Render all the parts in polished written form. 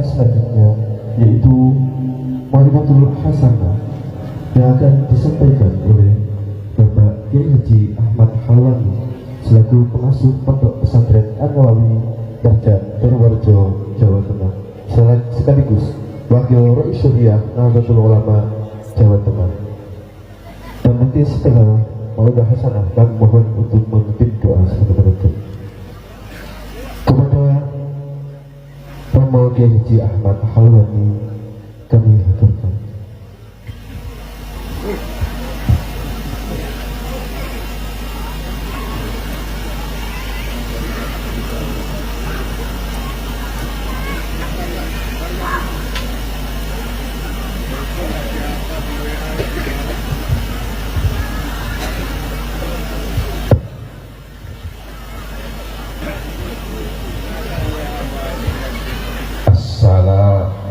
selanjutnya yaitu Ma'rifatul Hasanah yang akan disampaikan oleh Bapak Kiai Haji Ahmad Halwani selaku pengasuh Pondok Pesantren An-Nawawi Darjan Purworejo, Jawa Tengah, sekaligus Wakil Rais Syariah Nahdlatul Ulama Jawa Tengah. Dan nanti setelah Ma'rifatul Hasanah kami mohon untuk memimpin doa sebagai penutup. Kepada Romo Kiai Haji Ahmad Halwani kami haturkan.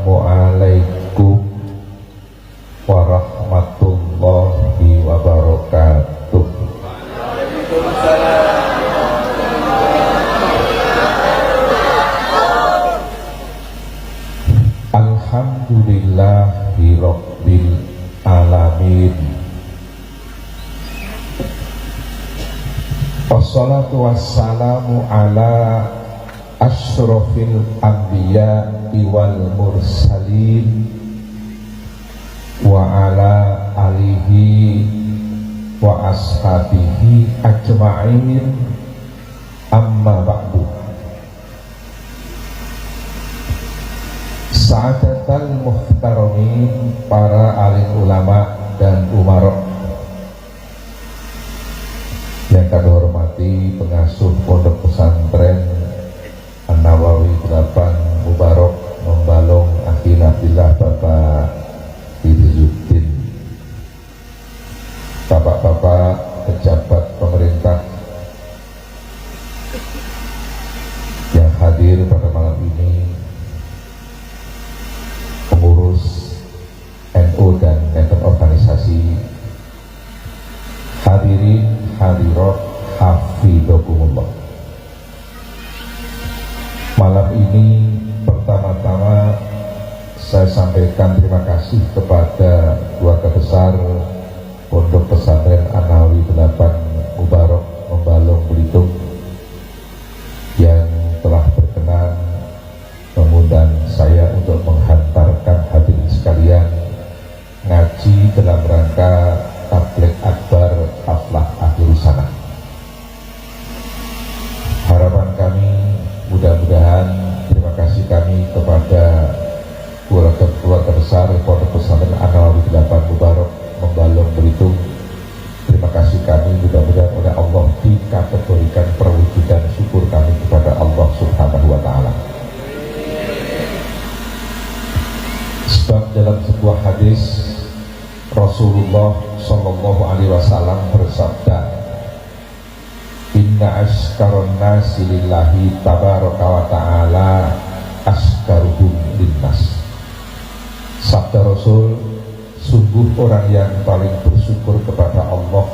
Assalamualaikum warahmatullahi wabarakatuh. Alhamdulillahi rabbil alamin. Wassalatu wassalamu ala asyrafil anbiya wal mursalin wa ala alihi wa ashabihi ajma'in, amma ba'du. Sa'adatal muhtaramin, para alim ulama dan umarok yang kami hormati, pengasuh Pondok Pesantren An-Nawawi 8 Mubarak Membalong Akhil Abdillah, Bapak Izuddin, bapak-bapak pejabat pemerintah yang hadir pada malam ini, pengurus NU dan organisasi, hadirin hadirat hafidhakumullah. Malam ini pertama-tama saya sampaikan terima kasih kepada keluarga besar Pondok Pesantren An-Nawawi 8 Mubarak Membalong Belitung yang telah berkenan mengundang saya untuk menghantarkan hadirin sekalian ngaji dalam rangka tabligh akbar haflah akhir sana. Harapan kami mudah-mudahan terima kasih kami kepada keluarga besar Pondok Pesantren An-Nawawi 8 Mubarak Membalong Belitung. Terima kasih kami mudah-mudahan oleh Allah dikategorikan perwujudan syukur kami kepada Allah Subhanahu wa Ta'ala. Sebab dalam sebuah hadis Rasulullah Shallallahu Alaihi Wasallam bersabda, Inna askarun nasi lillahi tabaraka wa ta'ala askaruhum linnas. Sabda Rasul, sungguh orang yang paling bersyukur kepada Allah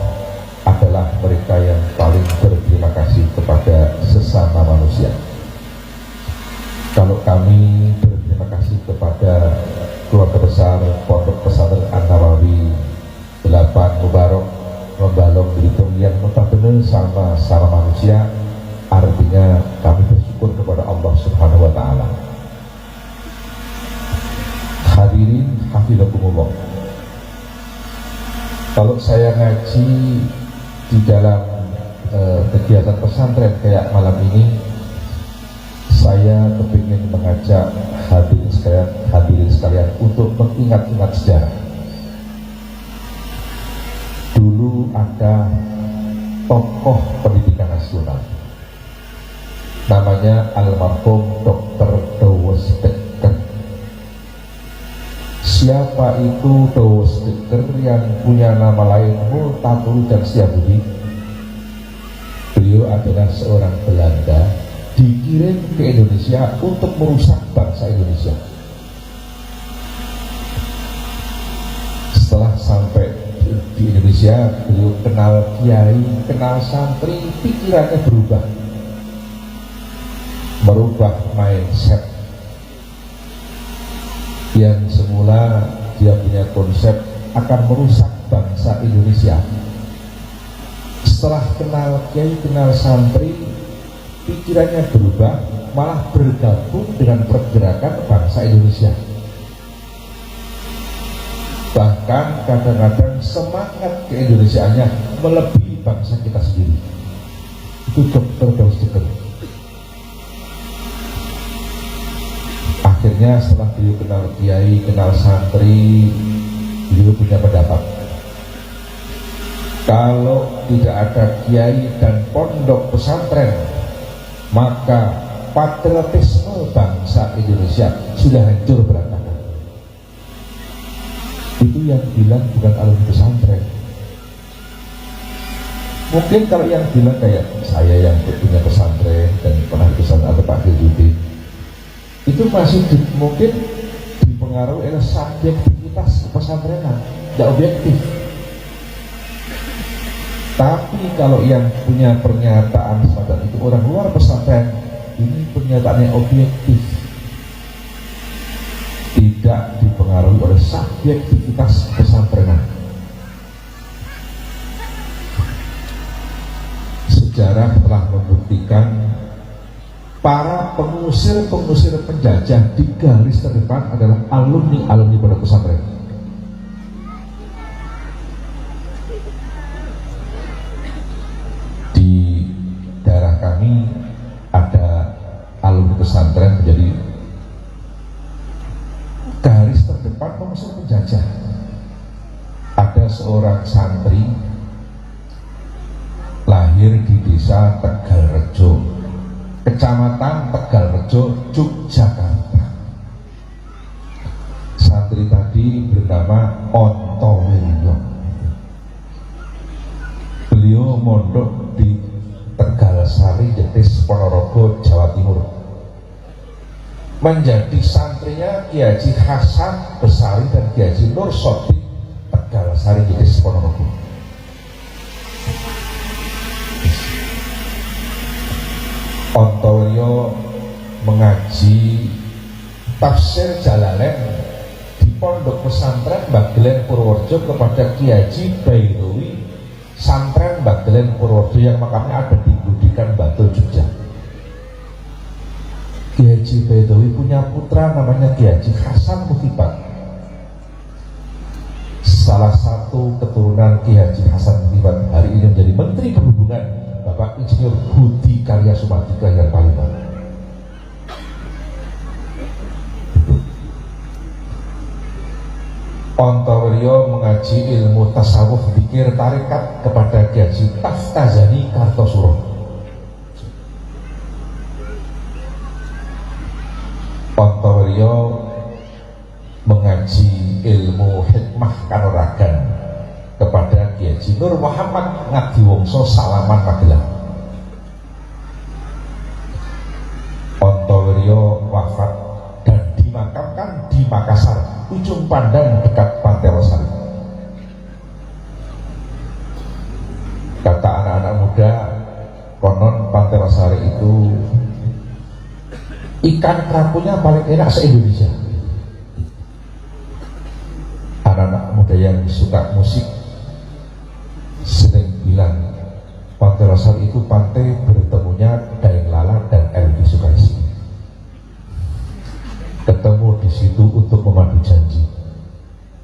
adalah mereka yang paling berterima kasih kepada sesama manusia. Kalau kami berterima kasih kepada keluarga besar Pondok Pesantren An-Nawawi 8 Mubarak Membalong Belitung yang notabene sama manusia, artinya kami bersyukur kepada Allah Subhanahu wa Ta'ala. Hadirin hafidhakumullah, kalau saya ngaji di dalam kegiatan pesantren kayak malam ini, saya kepingin mengajak hadirin sekalian untuk mengingat-ingat sejarah. Dulu ada tokoh pendidikan nasional namanya almarhum Dr. Dawes Dekker. Siapa itu Dawes Dekker yang punya nama lain Multatuli dan Setiabudi? Beliau adalah seorang Belanda dikirim ke Indonesia untuk merusak bangsa Indonesia. Setelah sampai di Indonesia, beliau kenal kiai, kenal santri, pikirannya berubah, merubah mindset yang semula dia punya konsep akan merusak bangsa Indonesia. Setelah kenal kiai, kenal santri, pikirannya berubah, malah bergabung dengan pergerakan bangsa Indonesia. Bahkan kadang-kadang semangat keindonesiaannya melebihi bangsa kita sendiri. Itu Dr. Daus Dekker. Akhirnya setelah beliau kenal kiai, kenal santri, beliau punya pendapat, kalau tidak ada kiai dan pondok pesantren, maka patriotisme bangsa Indonesia sudah hancur berantakan. Itu yang bilang bukan alumni pesantren. Mungkin kalau yang bilang kayak saya yang punya pesantren dan pernah di pesantren atau Pak Dirudi, itu masih mungkin dipengaruhi oleh subjektivitas pesantrenan, tidak objektif. Tapi kalau yang punya pernyataan semacam itu orang luar pesantren, ini pernyataannya objektif, tidak dipengaruhi oleh subjektivitas pesantrenan. Sejarah telah membuktikan para pengusir penjajah di garis terdepan adalah alumni pondok pesantren. Di daerah kami ada alumni pesantren menjadi garis terdepan pengusir penjajah. Ada seorang santri lahir di desa Tegalrejo, Kecamatan Tegalrejo, Yogyakarta. Santri tadi bernama Ontowiryo. Beliau mondok di Tegalsari, Jetis, Ponorogo, Jawa Timur. Menjadi santrinya Kiai Haji Hasan Besari dan Kiai Haji Nur Sodi, Tegalsari, Jetis, Ponorogo. Ontowiryo mengaji tafsir Jalalain di pondok pesantren Bagelen Purworejo kepada Kiai Haji Bairowi, santren Bagelen Purworejo yang makamnya ada di Budikan Bantul, Jogja. Kiai Haji Bairowi punya putra namanya Kiai Haji Hasan Mutibat. Salah satu keturunan Kiai Haji Hasan Mutibat hari ini menjadi Menteri Perhubungan, Bapak Insinyur Budi Karya Sumardika yang Palembang. Ontowiryo mengaji ilmu tasawuf fikih tarekat kepada Kiai Haji Taftazani Kartosuro. Ontowiryo mengaji ilmu hikmah kanuragan kepada Kiai Haji Nur Muhammad Ngadiwongso Salaman Magelang. Ontowiryo wafat dan dimakamkan di Makassar, Ujung Pandang dekat Pantai Losari. Kata anak-anak muda, konon Pantai Losari itu ikan kerapunya paling enak se-Indonesia. Anak-anak muda yang suka musik sering bilang Pantai Losari itu pantai bertemunya Daeng Lala dan Elvi Sukaisi. Ketemu di situ untuk memadu janji,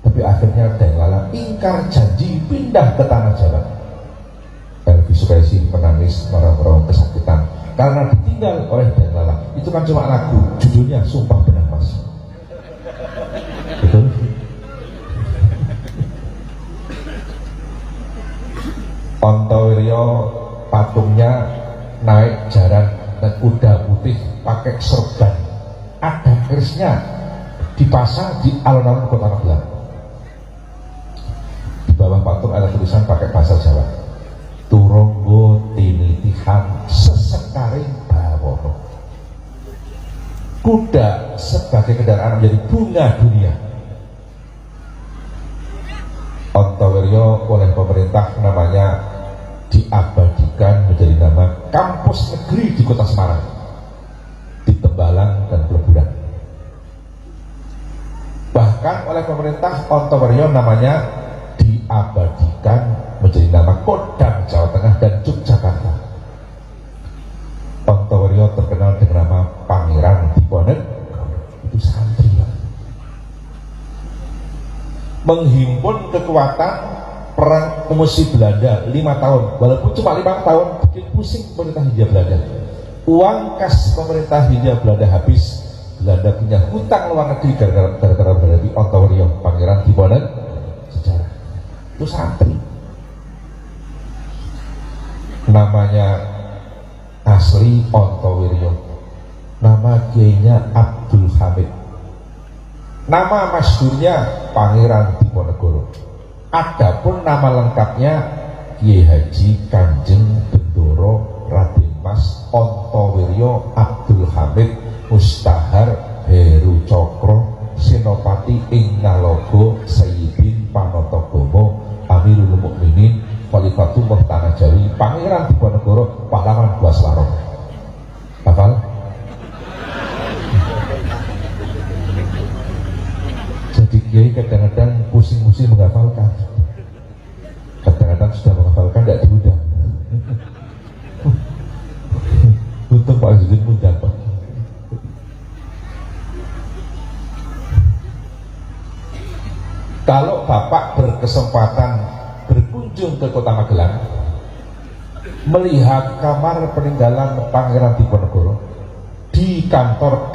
tapi akhirnya Daeng Lala ingkar janji, pindah ke tanah Jawa. Elvi Sukaisi menangis merau-merau kesakitan karena ditinggal oleh Daeng Lala. Itu kan cuma lagu, judulnya Sumpah Benang Mas. Betul? Ontowiryo patungnya naik jaran dan kuda putih pakai serban, ada kerisnya, dipasang di alun-alun Kota Magelang. Di bawah patung ada tulisan pakai bahasa Jawa, Turonggo tinitihan sesekaring bawono. Kuda sebagai kendaraan menjadi bunga dunia. Ontowiryo oleh pemerintah namanya diabadikan menjadi nama kampus negeri di Kota Semarang, di Tembalang dan Peleburan. bahkan oleh pemerintah Ontoweryo namanya diabadikan menjadi nama Kodam Jawa Tengah dan Yogyakarta. Ontoweryo terkenal dengan nama Pangeran Diponegoro. Itu santri, menghimpun kekuatan perang musuh Belanda 5 tahun, walaupun cuma 5 tahun bikin pusing pemerintah Hindia Belanda. Uang kas pemerintah Hindia Belanda habis, Belanda punya hutang luar negeri gara-gara menghadapi Ontoweryo Pangeran Diponegoro. Sejarah itu santri, namanya asli Ontoweryo, nama kiainya Abdul Hamid, nama masyhurnya Pangeran Diponegoro. Adapun nama lengkapnya Kiai Haji Kanjeng Bendoro Raden Mas Ontoweryo Abdul Hamid Mustahar Heru Cokro Senopati ing Nalogo Sayyidin Panotogomo Amirul Mukminin Khalifatul Tanah Jawi Pangeran Diponegoro pahlawan Buas Larong. Hafal? Jadi kiai kadang-kadang pusing-pusing menghafalkan, kadang-kadang sudah menghafalkan tidak diundang. Untung Pak Zudin undang, Pak. Kalau Bapak berkesempatan berkunjung ke Kota Magelang, melihat kamar peninggalan Pangeran Diponegoro di kantor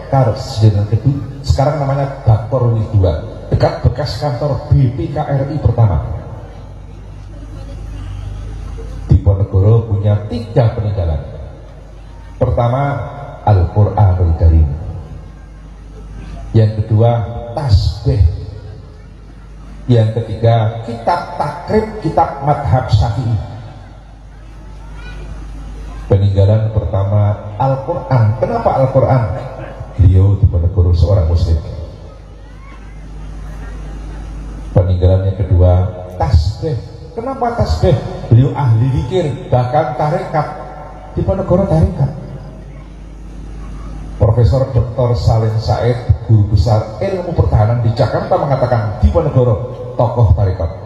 Karsidenan Kedung, sekarang namanya Bakor Wih 2, dekat bekas kantor BPKRI pertama. Diponegoro punya 3 peninggalan. Pertama, Al-Qur'anul Karim. Yang kedua, tasbih. Yang ketiga, kitab takrib, kitab madhab Syafi'i. Peninggalan pertama, Al-Quran. Kenapa Al-Quran? Beliau Diponegoro seorang muslim. Peninggalan yang kedua, tasbih. Kenapa tasbih? Beliau ahli zikir, bahkan tarekat. Diponegoro tarekat. Profesor Dr. Salim Said, guru besar ilmu pertahanan di Jakarta, mengatakan Diponegoro tokoh tarekat.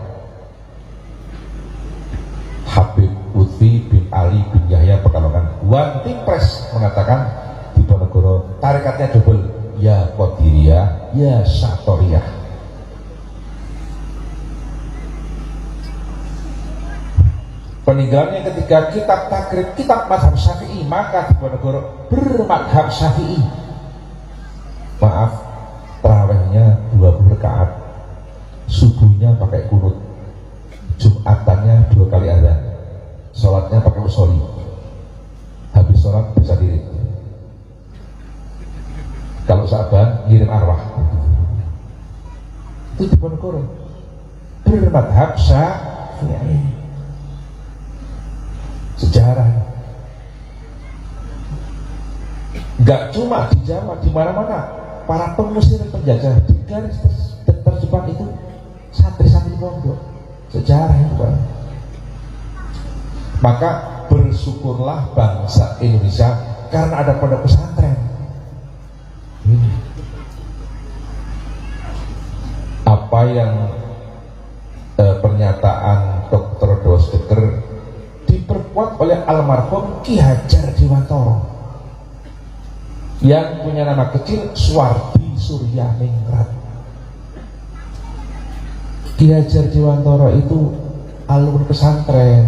Habib Lutfi bin Ali bin Yahya Pekalongan, One Team Press, mengatakan Diponegoro tarekatnya double, ya Qadiriyah, ya Syatoriyah. Peninggalan yang ketiga, kitab takrib, kitab madhab Syafi'i, maka Diponegoro bermadhab Syafi'i. Maaf, tarawihnya 20 rakaat, subuhnya pakai kunut, Jumatannya 2 kali azan, sholatnya pakai usholi, habis sholat bisa diri. Kalau saban ngirim arwah. Itu Diponegoro bermadhab Syafi'i. Sejarah nggak cuma di Jawa, di mana-mana para pengusir penjajah di garis terdepan itu santri-santri pondok. Sejarah itu, Pak. Maka bersyukurlah bangsa Indonesia karena ada pondok pesantren. Apa yang pernyataan Dr. Dosdeker diperkuat oleh almarhum Ki Hajar Dewantara yang punya nama kecil Suwardi Suryaningrat. Ki Hajar Dewantara itu alumni pesantren.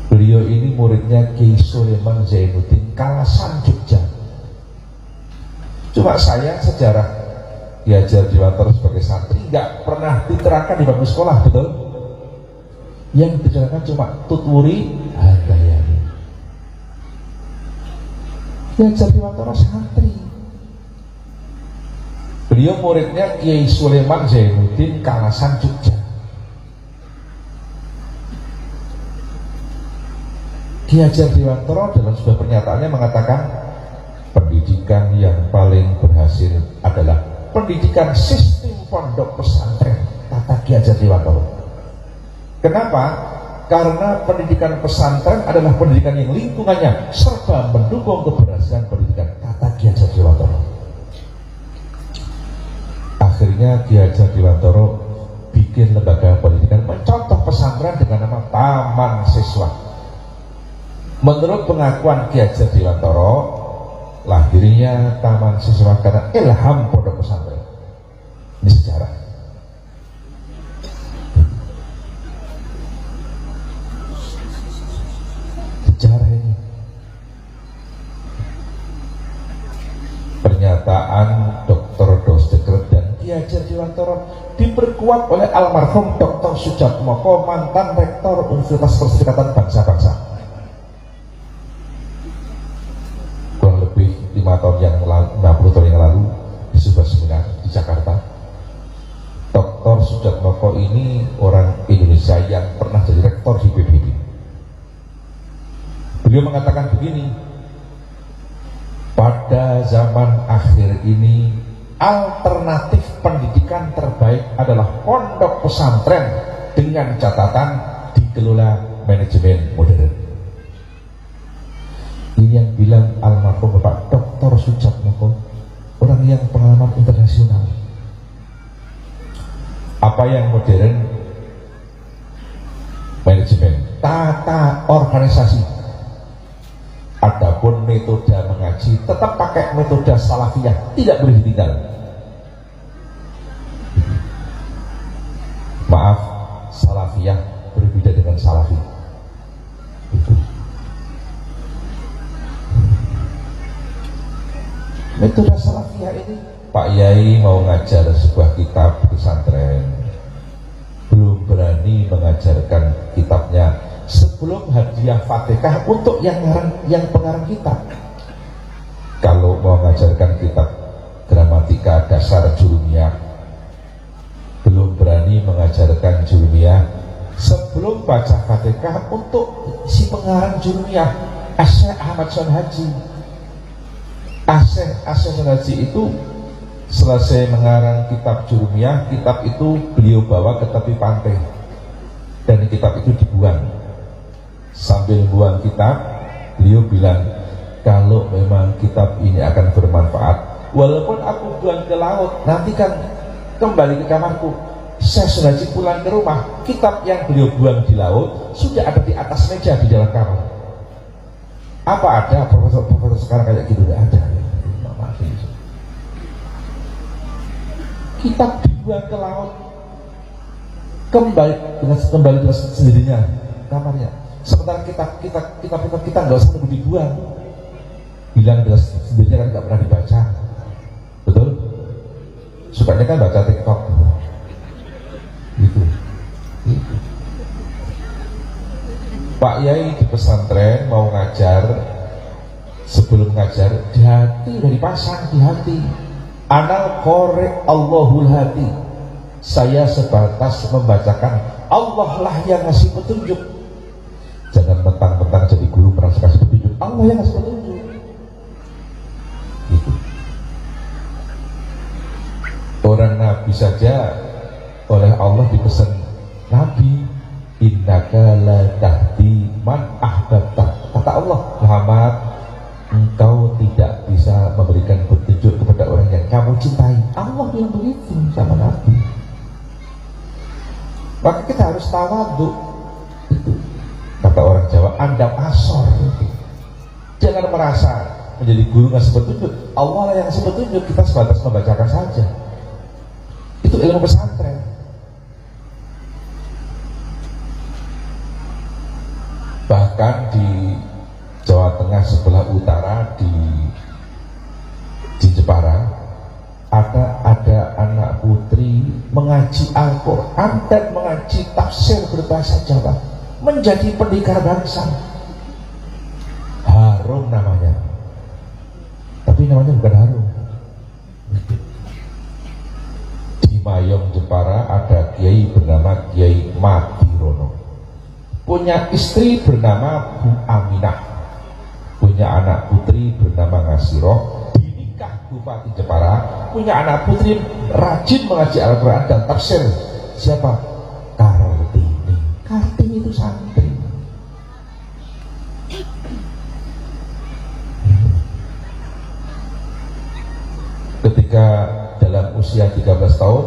Beliau ini muridnya Ki Sulaiman Zainuddin Kalasan Jogja. Cuma sayang sejarah Ki Hajar Dewantara sebagai santri nggak pernah diterangkan di bangku sekolah, betul? Yang diterangkan cuma Tutwuri Handayani. Ki Hajar Dewantara santri. Beliau muridnya Kiai Sulaiman Zainuddin Kalasan Jogja. Ki Hajar Dewantara dalam sebuah pernyataannya mengatakan pendidikan yang paling berhasil adalah pendidikan sistem pondok pesantren, kata Ki Hajar Dewantara. Kenapa? Karena pendidikan pesantren adalah pendidikan yang lingkungannya serba mendukung keberhasilan pendidikan, kata Ki Hajar Dewantara. Akhirnya Ki Hajar Dewantara bikin lembaga pendidikan mencontoh pesantren dengan nama Taman Siswa. Menurut pengakuan Ki Hajar Dewantara, lahirnya Taman Siswa karena ilham pondok pesantren. Ini sejarah. Sejarah ini. Pernyataan Dr. Dosdeker dan Ki Hajar Dewantara diperkuat oleh almarhum Dr. Sujatmoko, mantan rektor Universitas Perserikatan Bangsa-Bangsa. Kurang lebih 50 tahun yang lalu di sebuah seminar di Jakarta, Dr. Sujatmoko ini orang Indonesia yang pernah jadi rektor di PBB. Beliau mengatakan begini, pada zaman akhir ini alternatif pendidikan terbaik adalah pondok pesantren dengan catatan dikelola manajemen modern. Ini yang bilang almarhum Bapak Dr. Sujatmoko, orang yang pengalaman internasional. Apa yang modern? Manajemen, tata organisasi. Adapun metode mengaji tetap pakai metode salafiyah, tidak boleh ditinggal. Maaf, salafiyah berbeda dengan salafi. Itu. Metode salafiyah ini, Pak Yai mau ngajar sebuah kitab pesantren, belum berani mengajarkan kitabnya sebelum hadiah Fatihah untuk yang pengarang kitab. Kalau mau mengajarkan kitab gramatika dasar jurumiyah, belum berani mengajarkan jurumiyah sebelum baca Fatihah untuk si pengarang jurumiyah, Syekh Ahmad Son Haji. Syekh Son Haji itu selesai mengarang kitab jurumiyah, kitab itu beliau bawa ke tepi pantai dan kitab itu dibuang. Sambil buang kitab, beliau bilang, kalau memang kitab ini akan bermanfaat, walaupun aku buang ke laut, nanti kan kembali ke kamarku. Saya sudah pulang ke rumah, kitab yang beliau buang di laut sudah ada di atas meja di dalam kamar. Apa ada profesor sekarang kayak gitu? Tidak ada. Kitab dibuang ke laut, kembali dengan sendirinya kamarnya. Sementara kita nggak usah nunggu dibuang, bilang dengan sendirinya kan nggak pernah dibaca, betul? Sukanya kan baca TikTok, gitu. Pak Yai di pesantren mau ngajar, sebelum ngajar di hati dari pasang di hati. Anal korek Allahul hati. Saya sebatas membacakan, Allah lah yang ngasih petunjuk. Jangan mentang-mentang jadi guru merasa kasih petunjuk, Allah yang ngasih petunjuk. Gitu. Orang Nabi saja oleh Allah dipesan, Nabi, innaka la tahdi man ahbabta. Kata Allah, Muhammad, engkau tidak bisa memberikan petunjuk kepada orang yang kamu cintai. Allah bilang begitu sama Nabi. Maka kita harus tawadhu. Itu kata orang Jawa, andam asor. Jangan merasa menjadi guru ngasih petunjuk, Allah lah yang ngasih petunjuk, kita sebatas membacakan saja. Itu ilmu pesantren. Bahkan di Jawa Tengah sebelah utara di Jepara ada anak putri mengaji Al-Quran dan mengaji tafsir berbahasa Jawa, menjadi pendekar bangsa. Harum namanya, tapi namanya bukan Harum. Di Mayong Jepara ada kiai bernama Kiai Madirono, punya istri bernama Bu Aminah, punya anak putri bernama Ngasiroh, dinikah Bupati Jepara, punya anak putri rajin mengaji Al-Quran dan tafsir. Siapa? Kartini. Kartini itu santri. Ketika dalam usia 13 tahun,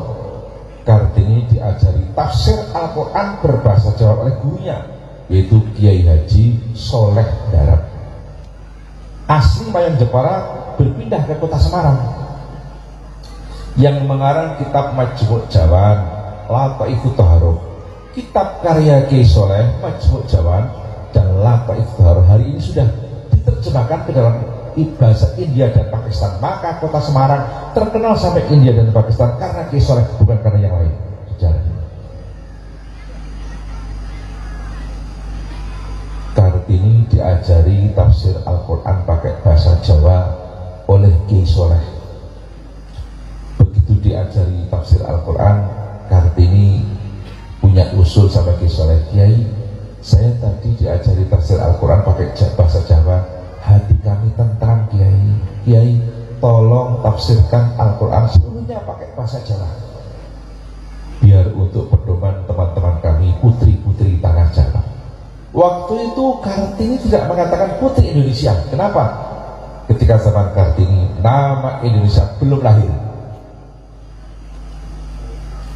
Kartini diajari tafsir Al-Quran berbahasa Jawa oleh gurunya, yaitu Kiai Haji Soleh Darat. Asli Mayang Jepara, berpindah ke kota Semarang. Yang mengarang kitab Majmu' Jawan, Lataifu Taharuf, kitab karya Kiai Soleh, Majmu' Jawan dan Lataifu Taharuf hari ini sudah diterjemahkan ke dalam bahasa India dan Pakistan. Maka kota Semarang terkenal sampai India dan Pakistan karena Kiai Soleh, bukan karena yang lain. Sejarahnya Kartini diajari tafsir Al-Quran pakai bahasa Jawa oleh Kiai Soleh. Begitu diajari tafsir Al-Quran, Kartini punya usul sama Kiai Soleh. Kiai, saya tadi diajari tafsir Al-Quran pakai bahasa Jawa, hati kami tentram. Kiai, Kiai tolong tafsirkan Al-Quran seluruhnya pakai bahasa Jawa, biar untuk pedoman teman-teman kami putri-putri tanah Jawa. Waktu itu Kartini tidak mengatakan putri Indonesia. Kenapa? Ketika zaman Kartini nama Indonesia belum lahir.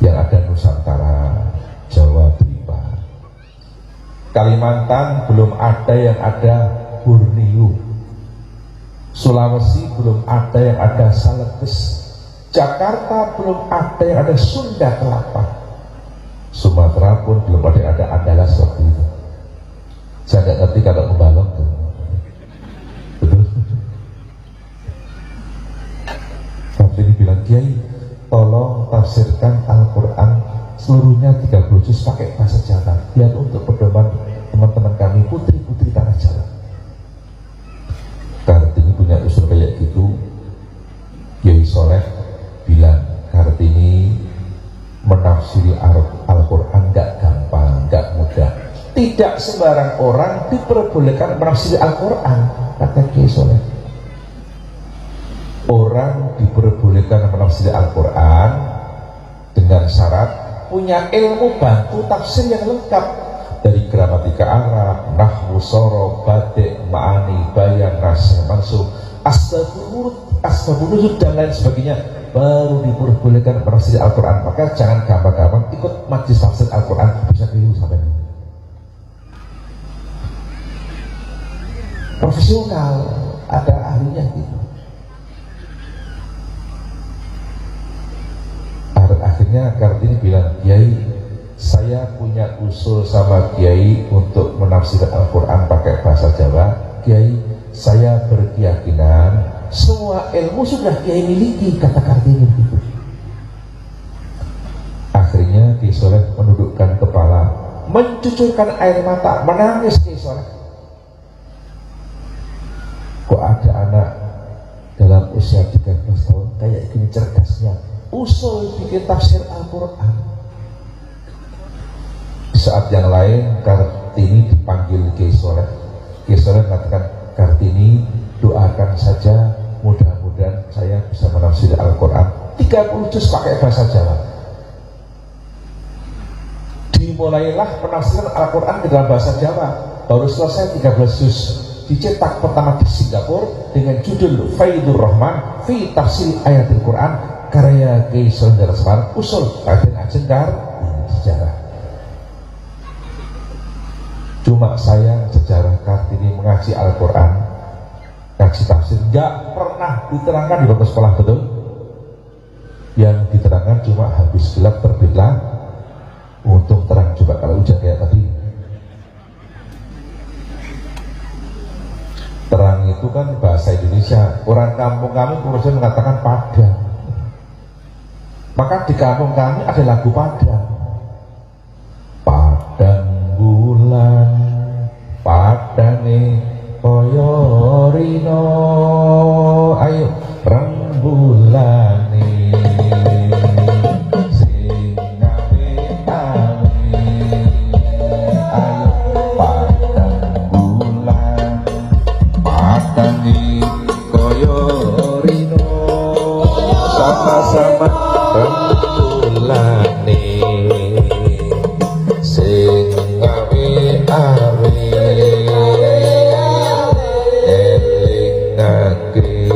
Yang ada Nusantara, Jawa Beriba, Kalimantan belum ada, yang ada Borneo, Sulawesi belum ada, yang ada Salebes, Jakarta belum ada, yang ada Sunda Kelapa, Sumatera pun belum ada, yang ada Andalas waktu itu. Saya tidak ngerti kalau membalok tuh. Betul. Tapi ini bilang, Kiai tolong tafsirkan Al-Quran seluruhnya 30 juz pakai bahasa Jawa, biar untuk pedoman teman-teman kami putri-putri tanah Jawa. Kartini punya usul kayak gitu. Kiai Soleh bilang, Kartini menafsiri Al-Quran gak gampang, gak mudah. Tidak sembarang orang diperbolehkan menafsiri Al-Quran, kata Kiai Soleh. Orang diperbolehkan menafsiri Al-Quran dengan syarat punya ilmu bantu tafsir yang lengkap dari gramatika Arab, nahwu, sorof, badik, ma'ani, bayan, nasyah, mansub, asbabun nuzul dan lain sebagainya, baru diperbolehkan menafsiri Al-Quran. Maka jangan gampang-gampang ikut majelis tafsir Al-Quran, bisa keliru sampai ini. Profesional, ada ahlinya gitu. Akhirnya Kartini bilang, Kiai, saya punya usul sama Kiai untuk menafsir Al-Quran pakai bahasa Jawa. Kiai, saya berkeyakinan semua ilmu sudah Kiai miliki, kata Kartini begitu. Akhirnya Kiai Soleh menundukkan kepala, mencucurkan air mata, menangis. Kiai Soleh, kok ada anak dalam usia 13 tahun kayak gini cerdasnya, usul bikin tafsir Al-Quran. Di saat yang lain Kartini dipanggil Kiai Soleh. Kiai Soleh mengatakan, Kartini doakan saja mudah-mudahan saya bisa menafsir Al-Quran 30 juz pakai bahasa Jawa. Dimulailah penafsiran Al-Quran ke dalam bahasa Jawa. Baru selesai 13 juz, dicetak pertama di Singapura dengan judul Faidur Rahman fi Tafsir Ayatil Quran, karya Kiai Soleh Darat Semarang, usul Raden Ajeng sejarah. Cuma sayang sejarah Kartini mengaji Al-Quran, ngaji tafsir, nggak pernah diterangkan di beberapa sekolah, betul? Yang diterangkan cuma habis gelap terbitlah, untung terang coba kalau hujan kayak tadi. Terang itu kan bahasa Indonesia. Orang kampung kami kemudian mengatakan padang. Maka di kampung kami ada lagu padang. Padang bulan, padane koyo rino, ayo rembulane sing gawe ame, ayo padang bulan, padane koyo rino, sama-sama rembulane sing gawe ame, eling negeri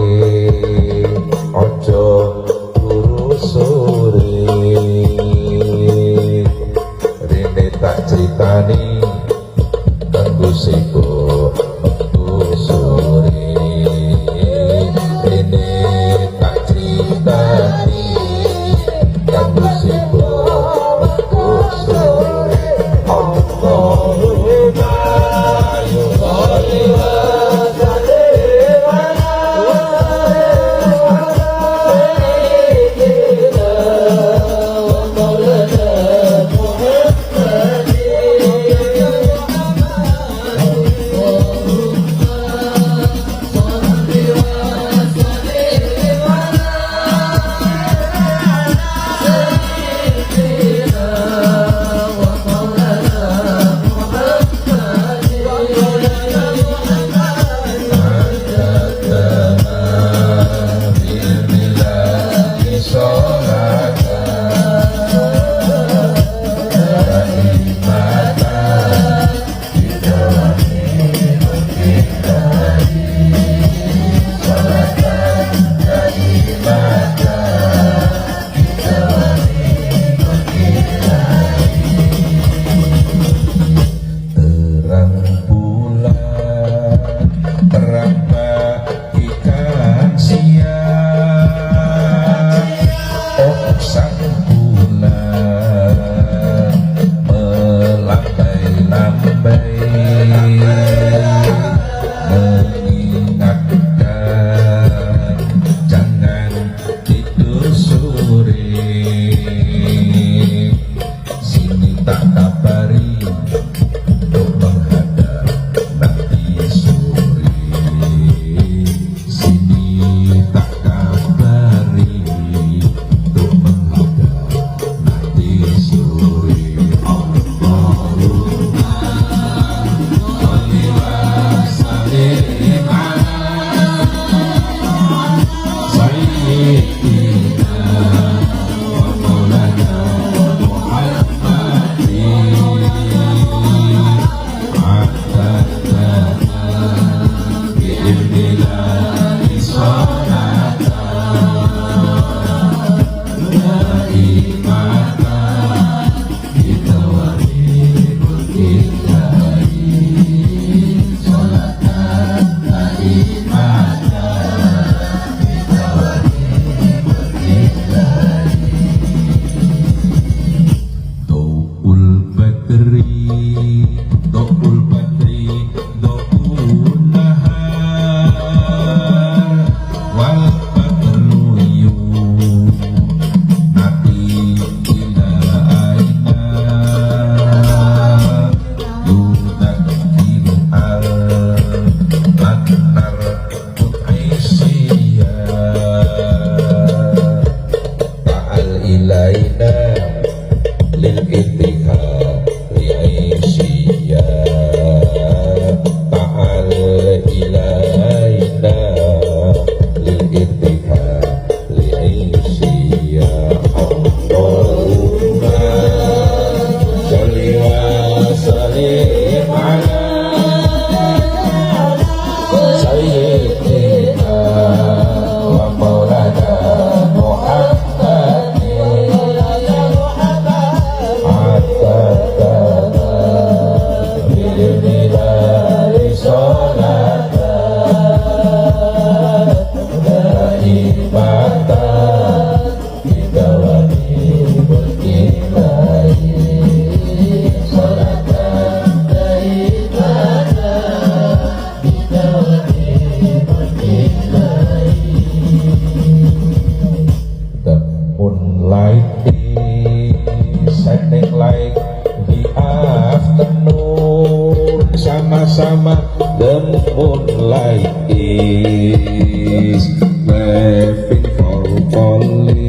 Sama-sama the moonlight is waving for falling.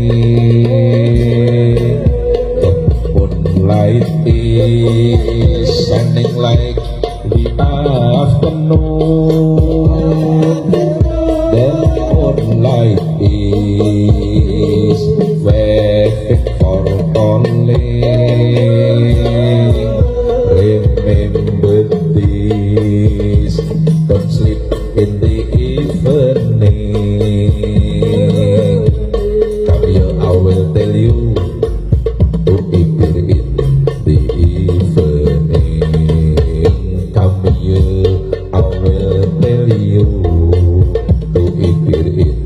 The moonlight is shining like the afternoon. The moonlight is waving for falling. Remember this, don't sleep in the evening. Come here, I will tell you to appear in the evening. Come here, I will tell you to appear in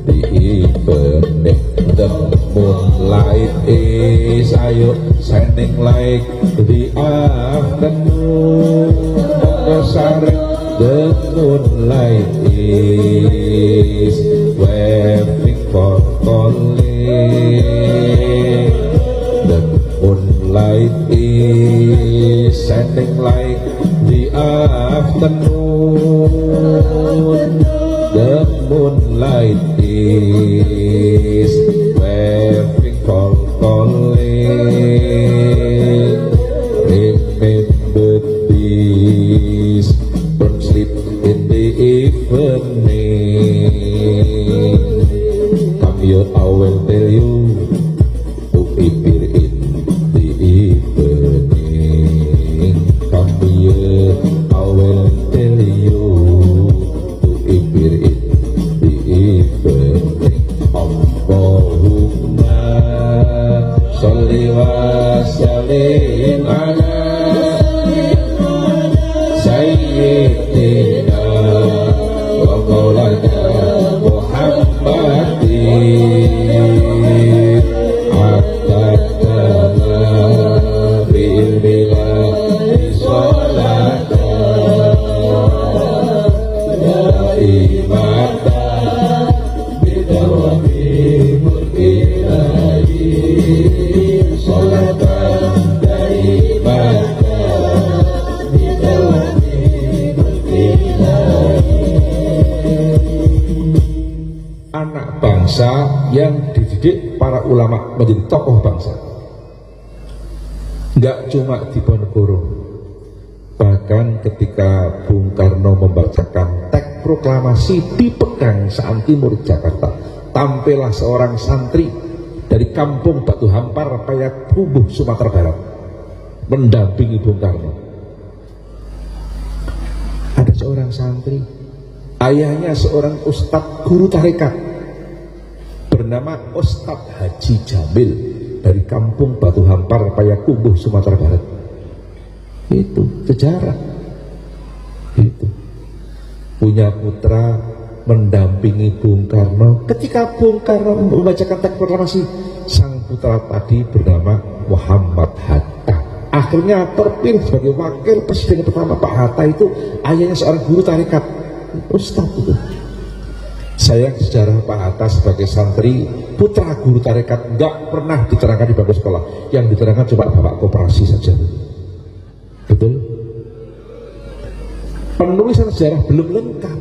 the evening. The moonlight is shining like the afternoon. The moonlight is waving for calling. The moonlight is shining like the afternoon. The moonlight is waving for calling. Remember this, don't sleep in the evening. Come here, I will tell you to appear in the evening. Come here, I will tell you to appear in the evening. Allahumma sholli wa sallim ala Sayyidina wa maulana Muhammadin Adadana bi'ilmila Isolata Daimata Bidawami Murkilahi Solata Daimata anak bangsa yang dididik para ulama menjadi tokoh bangsa, nggak cuma di Ponorogo, bahkan ketika Bung Karno membacakan teks proklamasi di Pegang Saan Timur Jakarta, tampillah seorang santri dari kampung Batu Hampar, Payakumbuh, Sumatera Barat, mendampingi Bung Karno. Ada seorang santri, ayahnya seorang ustadz guru tarekat bernama Ustadz Haji Jamil dari kampung Batu Hampar, Payakumbuh, Sumatera Barat. Itu sejarah. Itu punya putra mendampingi Bung Karno. Ketika Bung Karno membacakan teks proklamasi, sang putra tadi bernama Muhammad Hatta. Akhirnya terpilih sebagai wakil presiden pertama. Pak Hatta itu ayahnya seorang guru tarekat, ustadz itu. Sayang sejarah Pak Hatta sebagai santri putra guru tarekat nggak pernah diterangkan di bangku sekolah. Yang diterangkan cuma bapak koperasi saja. Betul? Penulisan sejarah belum lengkap.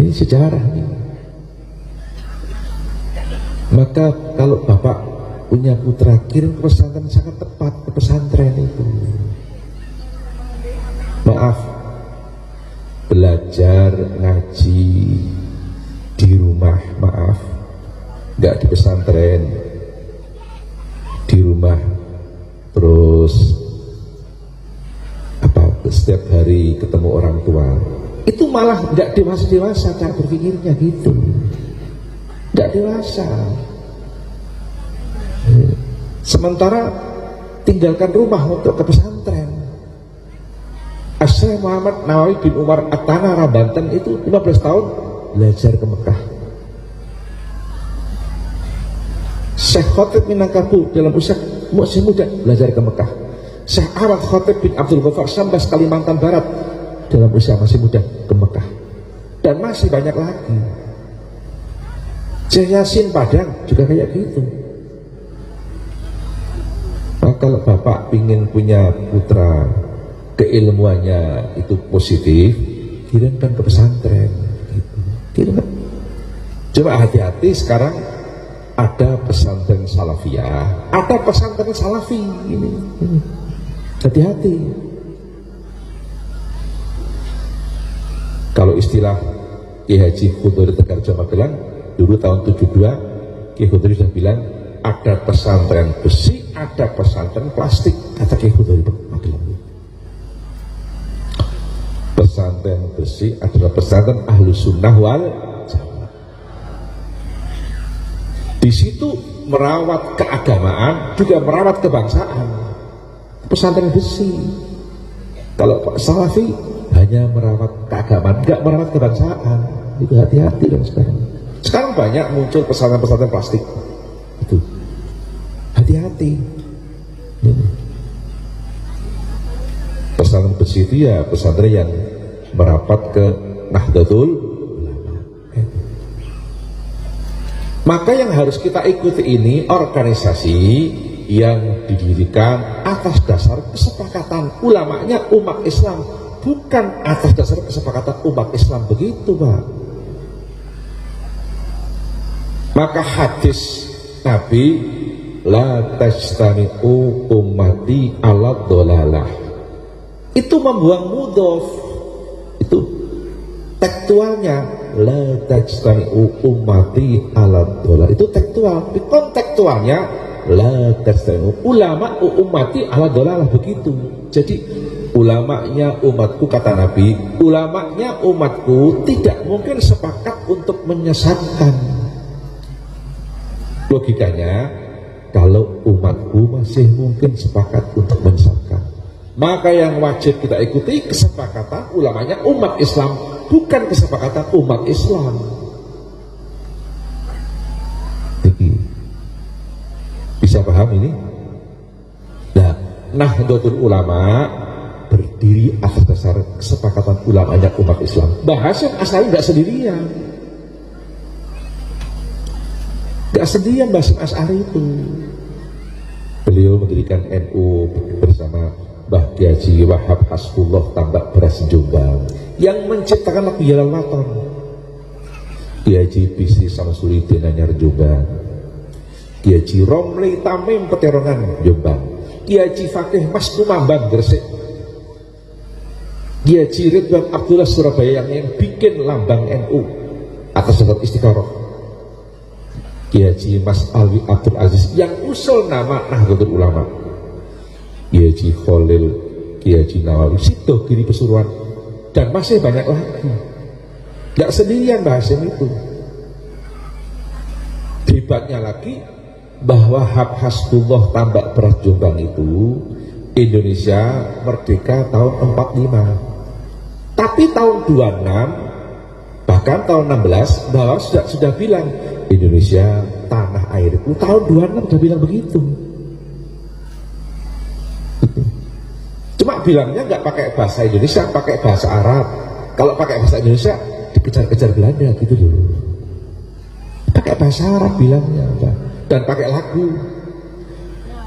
Ini sejarah. Maka kalau bapak punya putra, kirim ke pesantren, sangat tepat ke pesantren itu. Maaf, belajar ngaji di rumah, maaf, nggak di pesantren, di rumah terus setiap hari ketemu orang tua, itu malah nggak dewasa cara berpikirnya gitu, nggak dewasa. Sementara tinggalkan rumah untuk ke pesantren, Syekh Muhammad Nawawi bin Umar At-Tanara Banten itu 15 tahun belajar ke Mekah. Syekh Khotib Minangkabau dalam usia masih muda belajar ke Mekah. Syekh Ahmad Khotib bin Abdul Ghaffar Sambas Kalimantan Barat dalam usia masih muda ke Mekah. Dan masih banyak lagi. Syekh Yasin Padang juga kayak gitu. Nah, kalau Bapak ingin punya putra keilmuannya itu positif, kirimkan ke pesantren gitu. Kirimkan. Coba hati-hati, sekarang ada pesantren salafiyah, ada pesantren salafi ini. Hati-hati. Kalau istilah Ki Haji Khudori Tegarjo Magelang dulu tahun 72, Ki Khudori sudah bilang ada pesantren besi, ada pesantren plastik, kata Ki Khudori Magelang. Pesantren besi adalah pesantren ahlu sunnah wal jamaah. Di situ merawat keagamaan, juga merawat kebangsaan. Pesantren besi. Kalau Pak Salafi hanya merawat keagamaan, nggak merawat kebangsaan. Itu hati-hati kan sekarang. Sekarang banyak muncul pesantren-pesantren plastik. Itu hati-hati. Pesantren besi itu ya pesantren yang merapat ke Nahdlatul Ulama. Maka yang harus kita ikuti ini organisasi yang didirikan atas dasar kesepakatan ulamanya umat Islam, bukan atas dasar kesepakatan umat Islam. Begitu Pak. Maka hadis Nabi, la tajtami'u ummati ala dhalalah, itu membuang mudhof. Itu tekstualnya, la tajtami'u ummati ala dhalalah, itu tekstual. Di kontekstualnya, la tajtami'u ulama ummati ala dhalalah, begitu. Jadi ulamanya umatku, kata Nabi, ulamanya umatku tidak mungkin sepakat untuk menyesatkan. Logikanya, kalau umatku masih mungkin sepakat untuk menyesatkan, maka yang wajib kita ikuti kesepakatan ulamanya umat Islam, bukan kesepakatan umat Islam. Bisa paham ini? Nah, Nahdlatul Ulama berdiri atas dasar kesepakatan ulamanya umat Islam. Bahasa asalnya nggak sendirian. Gak sendirian Basim Asy'ari itu. Beliau mendirikan NU bersama Mbah Kiai Haji Wahab Hasbullah Tambak Beras Jombang, yang menciptakan lagu Yalal Waton. Kiai Haji Bisi Samsudin Anyar Jombang, Kiai Haji Romli Tamim Peterongan Jombang, Kiai Haji Fakih Mas Kumambang Gresik, Kiai Haji Ridwan Abdullah Surabaya yang bikin lambang NU atas dasar Istiqoroh, Kiai Haji Mas Alwi Abdul Aziz yang usul nama Nahdlatul Ulama, Kiai Haji Khalil, Kiai Haji Nawawi, Sido Giri Pesuruan, dan masih banyak lagi. Gak sendirian Mbah Hasim itu. Hebatnya lagi, bahwa Wahab Hasbullah Tambak Beras Jombang itu Indonesia merdeka tahun 45, tapi tahun 26 bahkan tahun 16 bahwa sudah bilang Indonesia tanah airku. Tahun 26 sudah bilang begitu. Cuma bilangnya nggak pakai bahasa Indonesia, pakai bahasa Arab. Kalau pakai bahasa Indonesia dikejar-kejar Belanda gitu dulu. Pakai bahasa Arab bilangnya, dan pakai lagu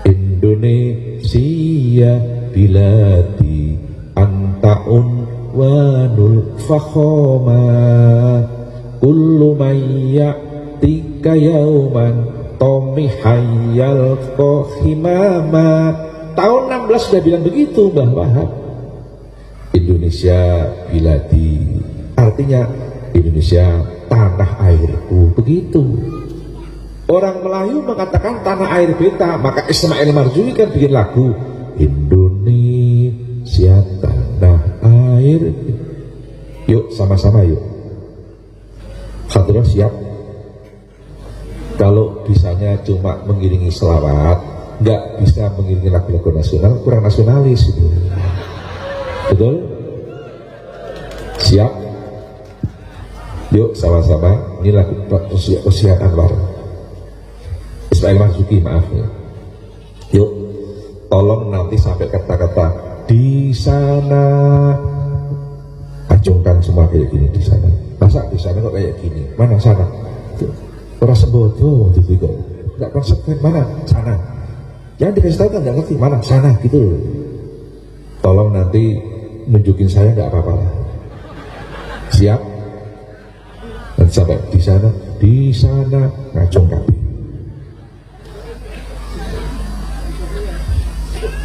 Indonesia biladi antaun wanul fakhoma kullu mayya tika yauman tomi hayal kohimama. Tahun 16 sudah bilang begitu Mbah Wahab. Indonesia biladi, artinya Indonesia tanah airku, begitu. Orang Melayu mengatakan tanah air beta, maka Ismail Marzuki kan bikin lagu Indonesia tanah air. Yuk sama-sama yuk. Khadrah siap. Kalau bisanya cuma mengiringi selawat, nggak bisa mengiringi lagu-lagu nasional, kurang nasionalis gitu. Betul? Siap? Yuk sama-sama, ini lagu usia Anwar Ismail Marzuki, maaf ya. Yuk, tolong nanti sampai kata-kata di sana, acungkan semua kayak gini di sana. Masa di sana kok kayak gini? Mana sana? Orang sebodoh gitu kok. Nggak konsekuen, mana? Sana. Yang dikasih tahu kan nggak ngerti, mana? Sana gitu. Tolong nanti nunjukin saya nggak apa-apa lah. Siap? Dan sampai di sana ngacung kaki.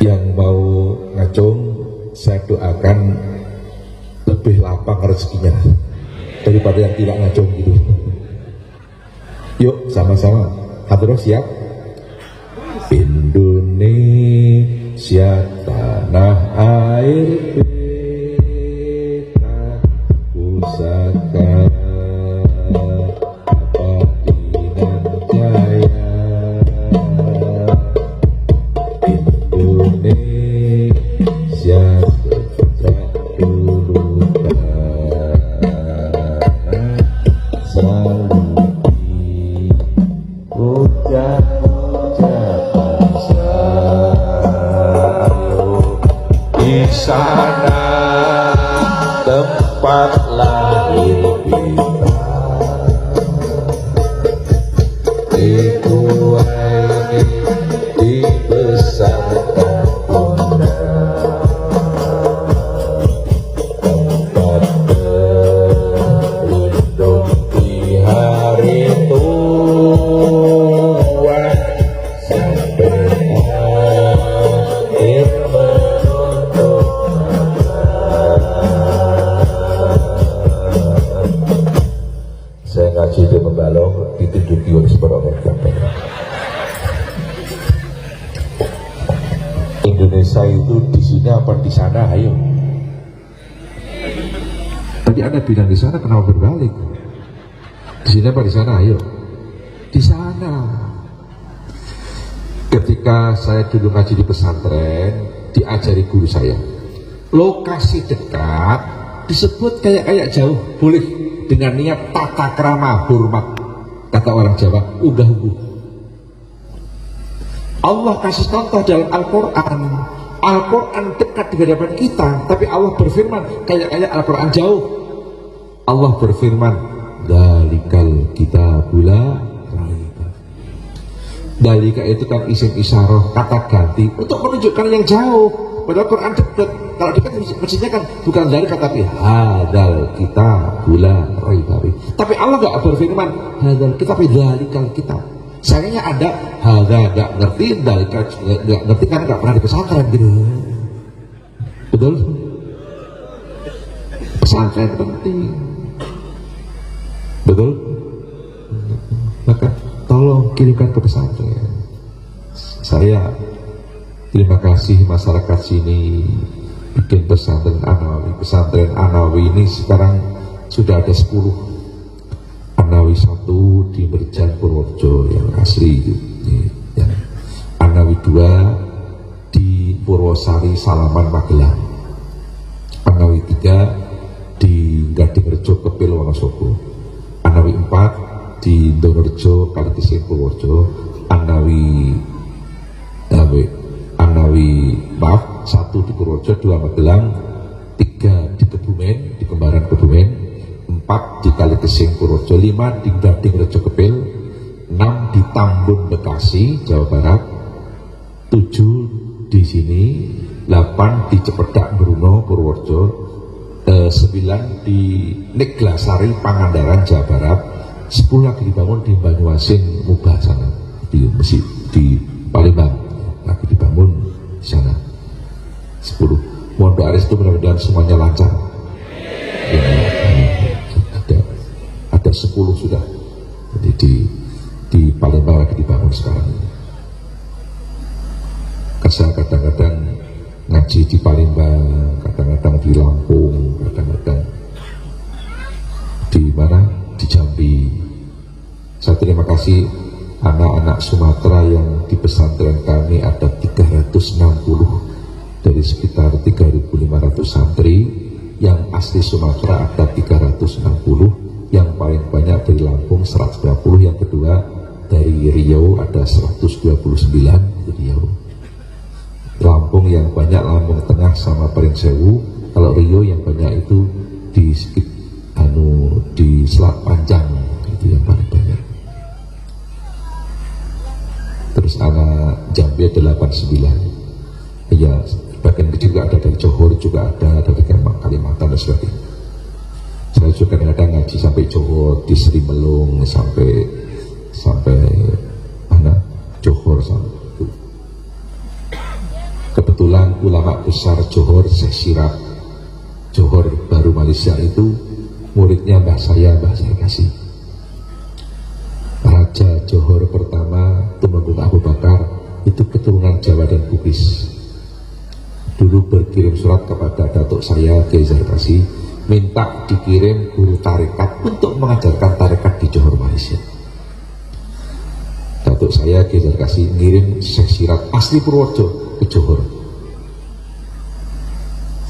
Yang mau ngacung, saya doakan lebih lapang rezekinya daripada yang tidak ngacung gitu. Yuk sama-sama, hatur siap. Indonesia tanah air beta pusaka abadinan jaya. Indonesia sejak dulu selalu di sana tempat lahir kita, dituai dibesarkan bunda, tempat berlindung di hari tua sampai akhir menutup saya ngaji di Membalong ditunjuki oleh seorang gambar. Indonesia itu di sini apa di sana? Ayo. Tadi Anda bilang di sana, kenapa berbalik? Di sini apa di sana? Ayo. Di sana. Ketika saya dulu ngaji di pesantren, diajari guru saya, lokasi dekat disebut kayak jauh, boleh dengan niat tata krama hormat, kata orang Jawa, unggah-ungguh. Allah kasih contoh dalam Al-Quran. Al-Quran dekat di hadapan kita, tapi Allah berfirman kayak Al-Quran jauh. Allah berfirman, dalikal kitabula raiba. Dalika itu kan isim isyarah, kata ganti untuk menunjukkan yang jauh. Padahal Quran dekat. Kalau dekat mestinya kan bukan dalika tapi hadal kitabula raiba. Tapi Allah nggak berfirman hadal kitab, dalikal kitab. Sayangnya ada hadal nggak ngerti, dalika nggak ngerti karena nggak pernah di pesantren gitu. Betul? Pesantren penting. Betul? Maka tolong kirimkan ke pesantren. Saya terima kasih masyarakat sini bikin pesantren Anawi. Pesantren Anawi ini sekarang sudah ada 10. Anawi 1 di Merjan Purworejo yang asli, ya. Anawi 2 di Purwosari Salaman Magelang, Anawi 3 di Gadingrejo Kepil Wonosobo, Anawi 4 di Donorejo Kalitising Purworejo, Anawi 1 di Purworejo, 2 Magelang, 3 di Kebumen, di Kembaran Kebumen, 4 di Kalitising Purworejo, 5 di Gadingrejo Kepil, 6 di Tambun Bekasi Jawa Barat, 7 di sini, 8 di Cepedak Bruno Purworejo, 9 di Neglasari Pangandaran Jawa Barat, 10 lagi dibangun di Banyuasin Mubah sana, di Palembang lagi dibangun di sana. 10. Mohon doa restu mudah-mudahan semuanya lancar. Ya, ada 10 sudah. Jadi di Palembang lagi dibangun sekarang ini. Saya kadang-kadang ngaji di Palembang, kadang-kadang di Lampung, kadang-kadang di mana? Di Jambi. Saya terima kasih anak-anak Sumatera yang di pesantren kami ada 360 dari sekitar 3.500 santri yang asli Sumatera ada 360, yang paling banyak dari Lampung 120, yang kedua dari Riau ada 129 di Riau. Lampung yang banyak Lampung Tengah sama Pringsewu, kalau Riau yang banyak itu di Selat Panjang, itu yang paling banyak. Terus anak Jambi 89, ya bagian kecil juga ada dari Johor, juga ada dari Kalimantan dan sebagainya. Saya juga kadang-kadang ngaji sampai Johor, di Sri Melung, sampai mana Johor sampai itu. Kebetulan ulama besar Johor, Syekh Sirab Johor Baru Malaysia itu muridnya Mbah saya kasih. Raja Johor pertama Tumenggung Abu Bakar itu keturunan Jawa dan Bugis. Dulu berkirim surat kepada datuk saya Kiai Zarkasi, minta dikirim guru tarekat untuk mengajarkan tarekat di Johor Malaysia. Datuk saya Kiai Zarkasi ngirim Syekh Sirab asli Purworejo ke Johor.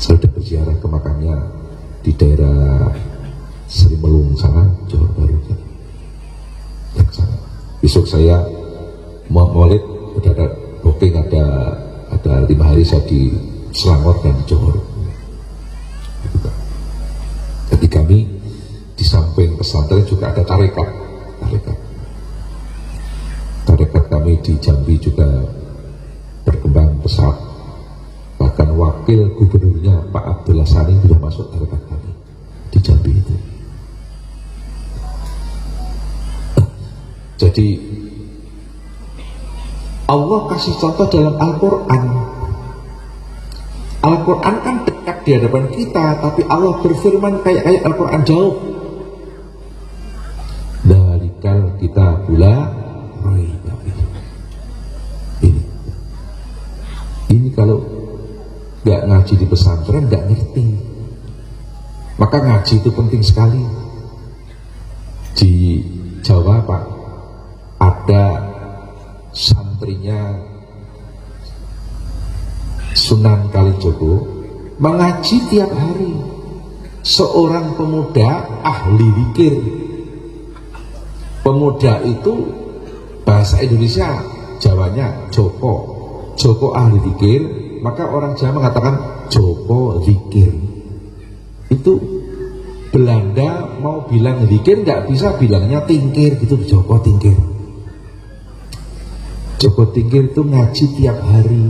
Saya sudah berziarah ke makamnya di daerah Sri Melung sana, Johor Baru kan. Yang sana. Besok saya mau maulid, udah ada booking, ada 5 hari saya di Selangor dan di Johor. Jadi kami di samping pesantren juga ada tarekat kami di Jambi juga berkembang pesat. Bahkan wakil gubernurnya Pak Abdullah Sani sudah masuk tarekat kami di Jambi itu. Jadi Allah kasih contoh dalam Al-Quran. Al-Quran kan dekat di hadapan kita, tapi Allah berfirman kayak Al-Quran jauh. Dalikal kita pula ini kalau nggak ngaji di pesantren nggak ngerti. Maka ngaji itu penting sekali. Di Jawa Pak, ada santrinya Sunan Kalijogo mengaji tiap hari. Seorang pemuda ahli zikir. Pemuda itu bahasa Indonesia, Jawanya Joko ahli zikir, maka orang Jawa mengatakan Joko zikir. Itu Belanda mau bilang zikir nggak bisa, bilangnya tingkir gitu, Joko tingkir. Joko tingkir itu ngaji tiap hari.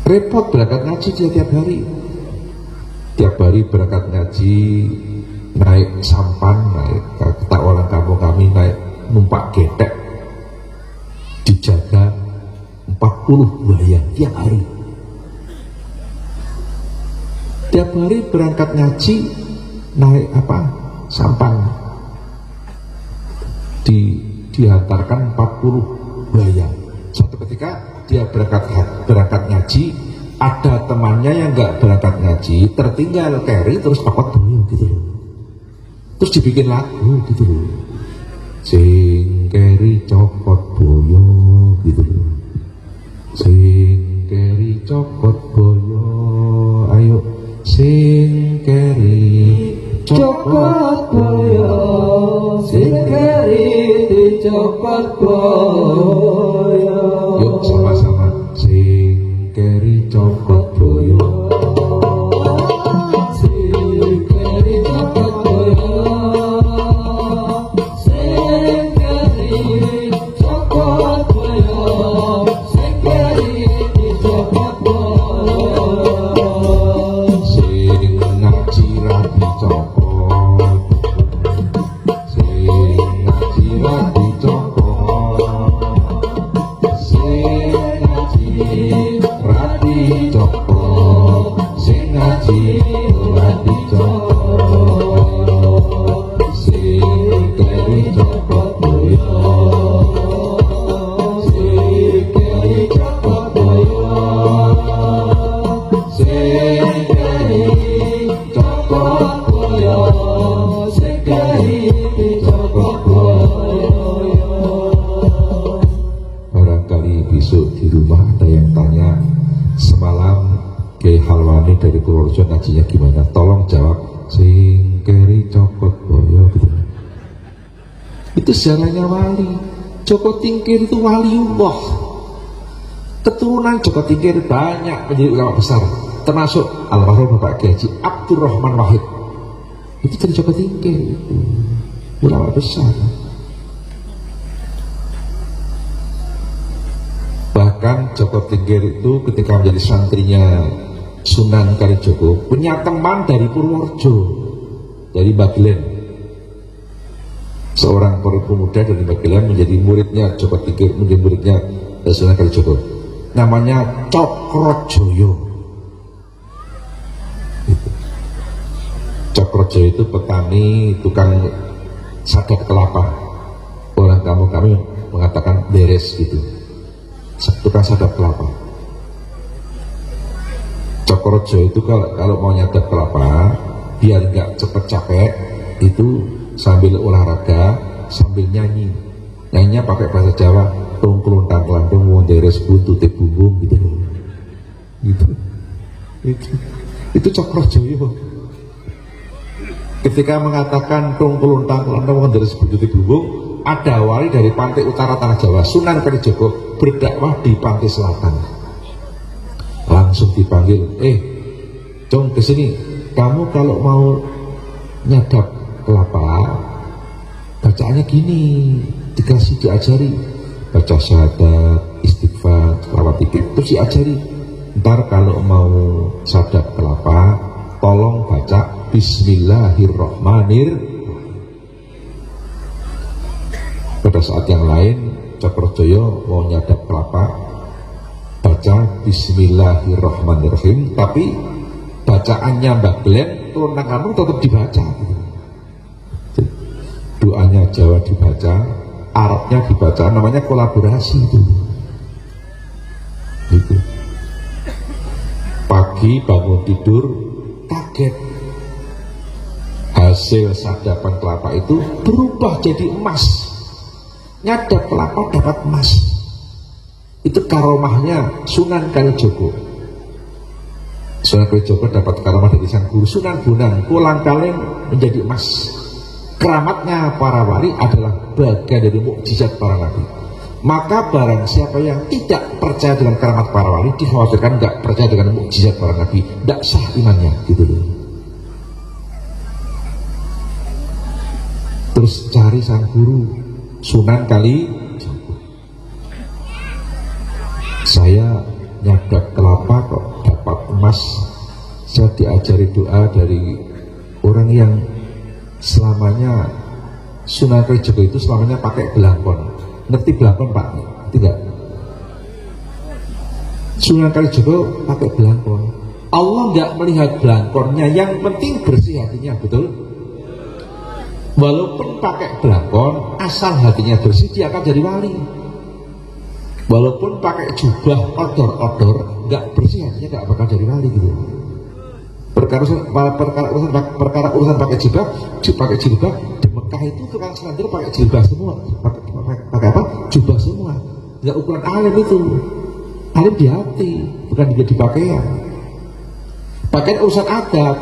Repot berangkat ngaji dia tiap hari. Tiap hari berangkat ngaji, naik sampan, naik kata orang kampung kami, naik numpak getek, dijaga 40 buaya tiap hari. Tiap hari berangkat ngaji, naik sampan, dihantarkan 40 buaya. Suatu ketika dia berangkat ngaji, ada temannya yang nggak berangkat ngaji, tertinggal carry terus dapat buaya gitu loh. Terus dibikin lagu gitu loh, sing carry copot boyo gitu loh, sing carry copot boyo, ayo sing carry copot boyo, sing carry copot boyo. Yuk sama-sama sing carry copot boyo, sing carry copot boyo, sing carry copot boyo, sing carry copot boyo, sing ngaji rabi copot, sing ngaji rabi copot, sing ngaji rabi copot, sing ngaji rabi copot, sing keri copot boyo, sing keri copot boyo, sing keri copot boyo, sing keri copot boyo. Barangkali besok di rumah ada yang tanya, semalam Kiai Halwa dari Purworejo ngajinya gimana, tolong jawab sing keri cokot boyo gitu. Itu sejarahnya wali. Joko Tingkir itu waliullah. Keturunan Joko Tingkir banyak menjadi ulama besar, termasuk almarhum Bapak Kiai Haji Abdurrahman Wahid. Itu dari Joko Tingkir itu ulama besar. Bahkan Joko Tingkir itu ketika menjadi santrinya Sunan Kalijogo punya teman dari Purworejo, dari Bagelen. Seorang pemuda dari Bagelen menjadi muridnya Joko Tingkir, menjadi muridnya Sunan Kalijogo. Namanya Cokrojoyo. Cokrojoyo itu petani tukang sadap kelapa. Orang kami mengatakan beres gitu. Tukang sadap kelapa. Cokrojo itu kalau mau nyadap kelapa biar nggak cepet capek itu sambil olahraga sambil nyanyi. Nyanyinya pakai bahasa Jawa, tungkulun tangkelandung wonderes buntute bumbung gitu. Itu Cokrojoyo. Ketika mengatakan tungkulun tangkelandung wonderes buntute bumbung, ada wali dari pantai utara tanah Jawa, Sunan Kalijogo, berdakwah di pantai selatan. Langsung dipanggil, Jong kesini, kamu kalau mau nyadap kelapa, bacaannya gini, diajari, baca syahadat, istighfar, selawat tipik, terus diajari. Ntar kalau mau sadap kelapa, tolong baca Bismillahirrahmanirrahim. Pada saat yang lain Cokrojoyo mau nyadap kelapa, baca Bismillahirrahmanirrahim, tapi bacaannya Mbak Glenn turun tanganmu tetap dibaca. Doanya Jawa dibaca, Arabnya dibaca, namanya kolaborasi itu. Gitu. Pagi bangun tidur kaget, hasil sadapan kelapa itu berubah jadi emas. Nyadap kelapa dapat emas. Itu karomahnya Sunan Kalijogo. Sunan Kalijogo dapat karomah dari sang guru Sunan Bonang, kolang kaling menjadi emas. Keramatnya para wali adalah bagian dari mukjizat para nabi. Maka barang siapa yang tidak percaya dengan keramat para wali, dikhawatirkan nggak percaya dengan mukjizat para nabi, tidak sah imannya, gitu loh. Terus cari sang guru Sunan Kalijogo. Saya nyadap kelapa kok dapat emas. Saya diajari doa dari orang yang selamanya Sunan Kalijogo itu selamanya pakai belangkon. Ngerti belangkon Pak? Ngerti nggak? Sunan Kalijogo pakai belangkon. Allah nggak melihat belangkonnya, yang penting bersih hatinya, betul? Walaupun pakai belangkon, asal hatinya bersih, dia akan jadi wali. Walaupun pakai jubah odor-odor, nggak bersih hatinya, nggak bakal jadi wali gitu. Perkara urusan pakai jilbab, di Mekah itu tukang selandur pakai jilbab semua, pakai apa? Jubah semua. Nggak ukuran alim itu. Alim di hati, bukan di pakaian. Pakaian urusan adab.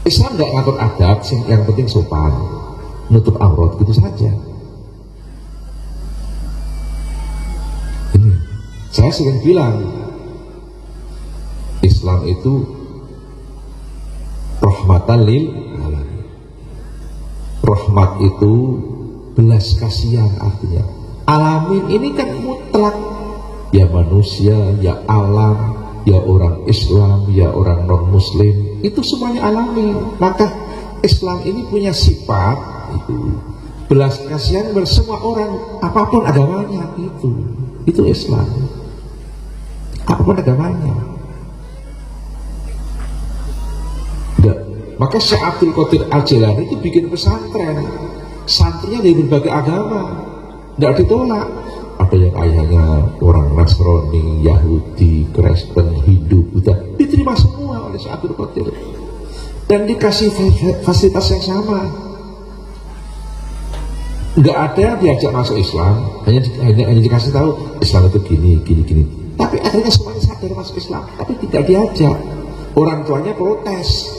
Islam nggak ngatur adab, yang penting sopan, nutup aurat, gitu saja. Ini saya sering bilang, Islam itu rahmatan lil alamin. Rahmat itu belas kasihan artinya. Alamin ini kan mutlak, ya manusia, ya alam, ya orang Islam, ya orang non-Muslim, itu semuanya alami. Maka Islam ini punya sifat itu belas kasihan bersama orang, apapun agamanya. Itu Islam, apapun agamanya. Maka Syekh Abdul Qadir Al-Jilani itu bikin pesantren, santrinya dari berbagai agama, tidak ditolak. Ada yang ayahnya orang Nasrani, Yahudi, Kristen, Hindu, Buddha, diterima semua oleh Syekh Abdul Qadir dan dikasih fasilitas yang sama. Nggak ada yang diajak masuk Islam, hanya dikasih tahu Islam itu gini. Tapi akhirnya semuanya sama. sadar masuk Islam, tapi tidak diajak. Orang tuanya protes.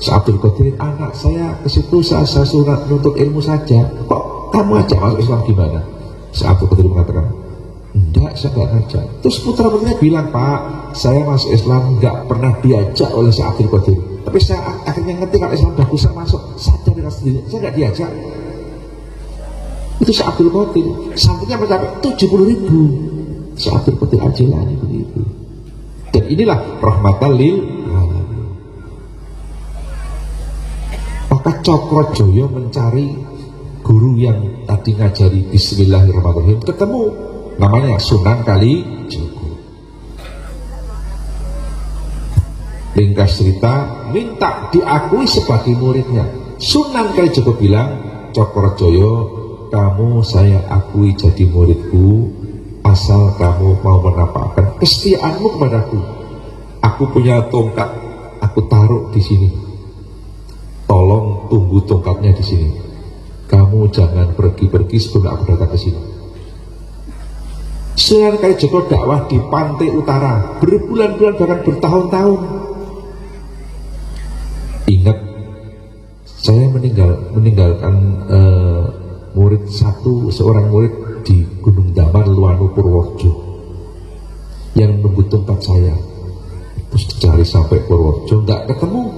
Abdul Qadir, anak saya ke situ saya surat nuntut ilmu saja, kok kamu ajak masuk Islam gimana? Abdul Qadir mengatakan, enggak, saya enggak ngajak. Terus putra-putrinya bilang, Pak, saya masuk Islam enggak pernah diajak oleh Abdul Qadir, tapi saya akhirnya ngerti kalau Islam bagus, saya masuk, sadar dengan sendiri, saya enggak diajak. Itu Abdul Qadir, santrinya mencapai 70.000. Abdul Qadir Al-Jilani begitu. Dan inilah rahmatan lil alamin. Maka Cokrojoyo mencari guru yang tadi ngajari Bismillahirrahmanirrahim, ketemu, namanya Sunan Kalijogo. Ringkas cerita, minta diakui sebagai muridnya. Sunan Kalijogo bilang, Cokrojoyo, kamu saya akui jadi muridku, asal kamu mau menampakkan kesetiaanmu kepadaku. Aku punya tongkat, aku taruh di sini. Tolong tunggu tongkatnya di sini. Kamu jangan pergi-pergi sebelum aku datang ke sini. Sunan Kalijogo dakwah di pantai utara berbulan-bulan bahkan bertahun-tahun. Ingat, saya meninggalkan murid seorang murid di Gunung Damar, Luanu Purworejo, yang nunggu tempat saya. Terus dicari sampai Purworejo nggak ketemu,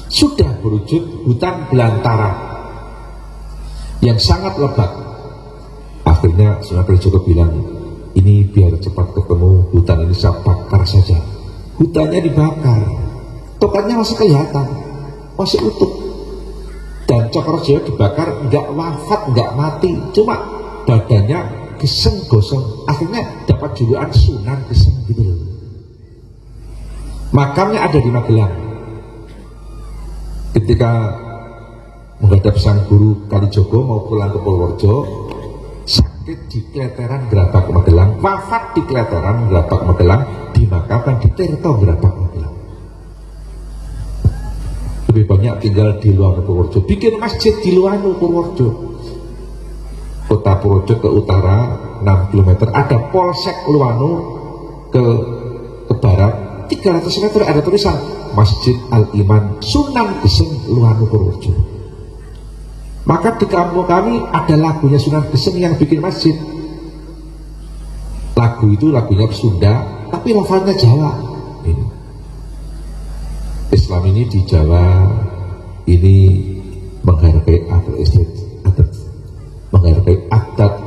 sudah berwujud hutan belantara yang sangat lebat. Akhirnya Sunan Kalijogo bilang, ini biar cepat ketemu hutan ini saya bakar saja. Hutannya dibakar, tokatnya masih kelihatan, masih utuh. Dan Cokrojoyo dibakar, nggak wafat, nggak mati, cuma badannya geseng gosong. Akhirnya dapat julukan Sunan Geseng gitu loh. Makamnya ada di Magelang. Ketika menghadap sang guru Kalijogo mau pulang ke Purworejo, sakit di Kleteran Gerabak Magelang, wafat di Kleteran Gerabak Magelang, dimakamkan di Tirto Gerabak Magelang. Lebih banyak tinggal di Luanu Purworejo, bikin masjid di Luanu Purworejo. Kota Purworejo ke utara 6 km, ada Polsek Luanu ke barat 300 meter, ada tulisan Masjid Al-Iman Sunan Geseng Luanu Purworejo. Maka di kampung kami ada lagunya Sunan Geseng yang bikin masjid. Lagu itu lagunya Sunda, tapi lafalnya Jawa. Ini Islam ini di Jawa ini menghargai adat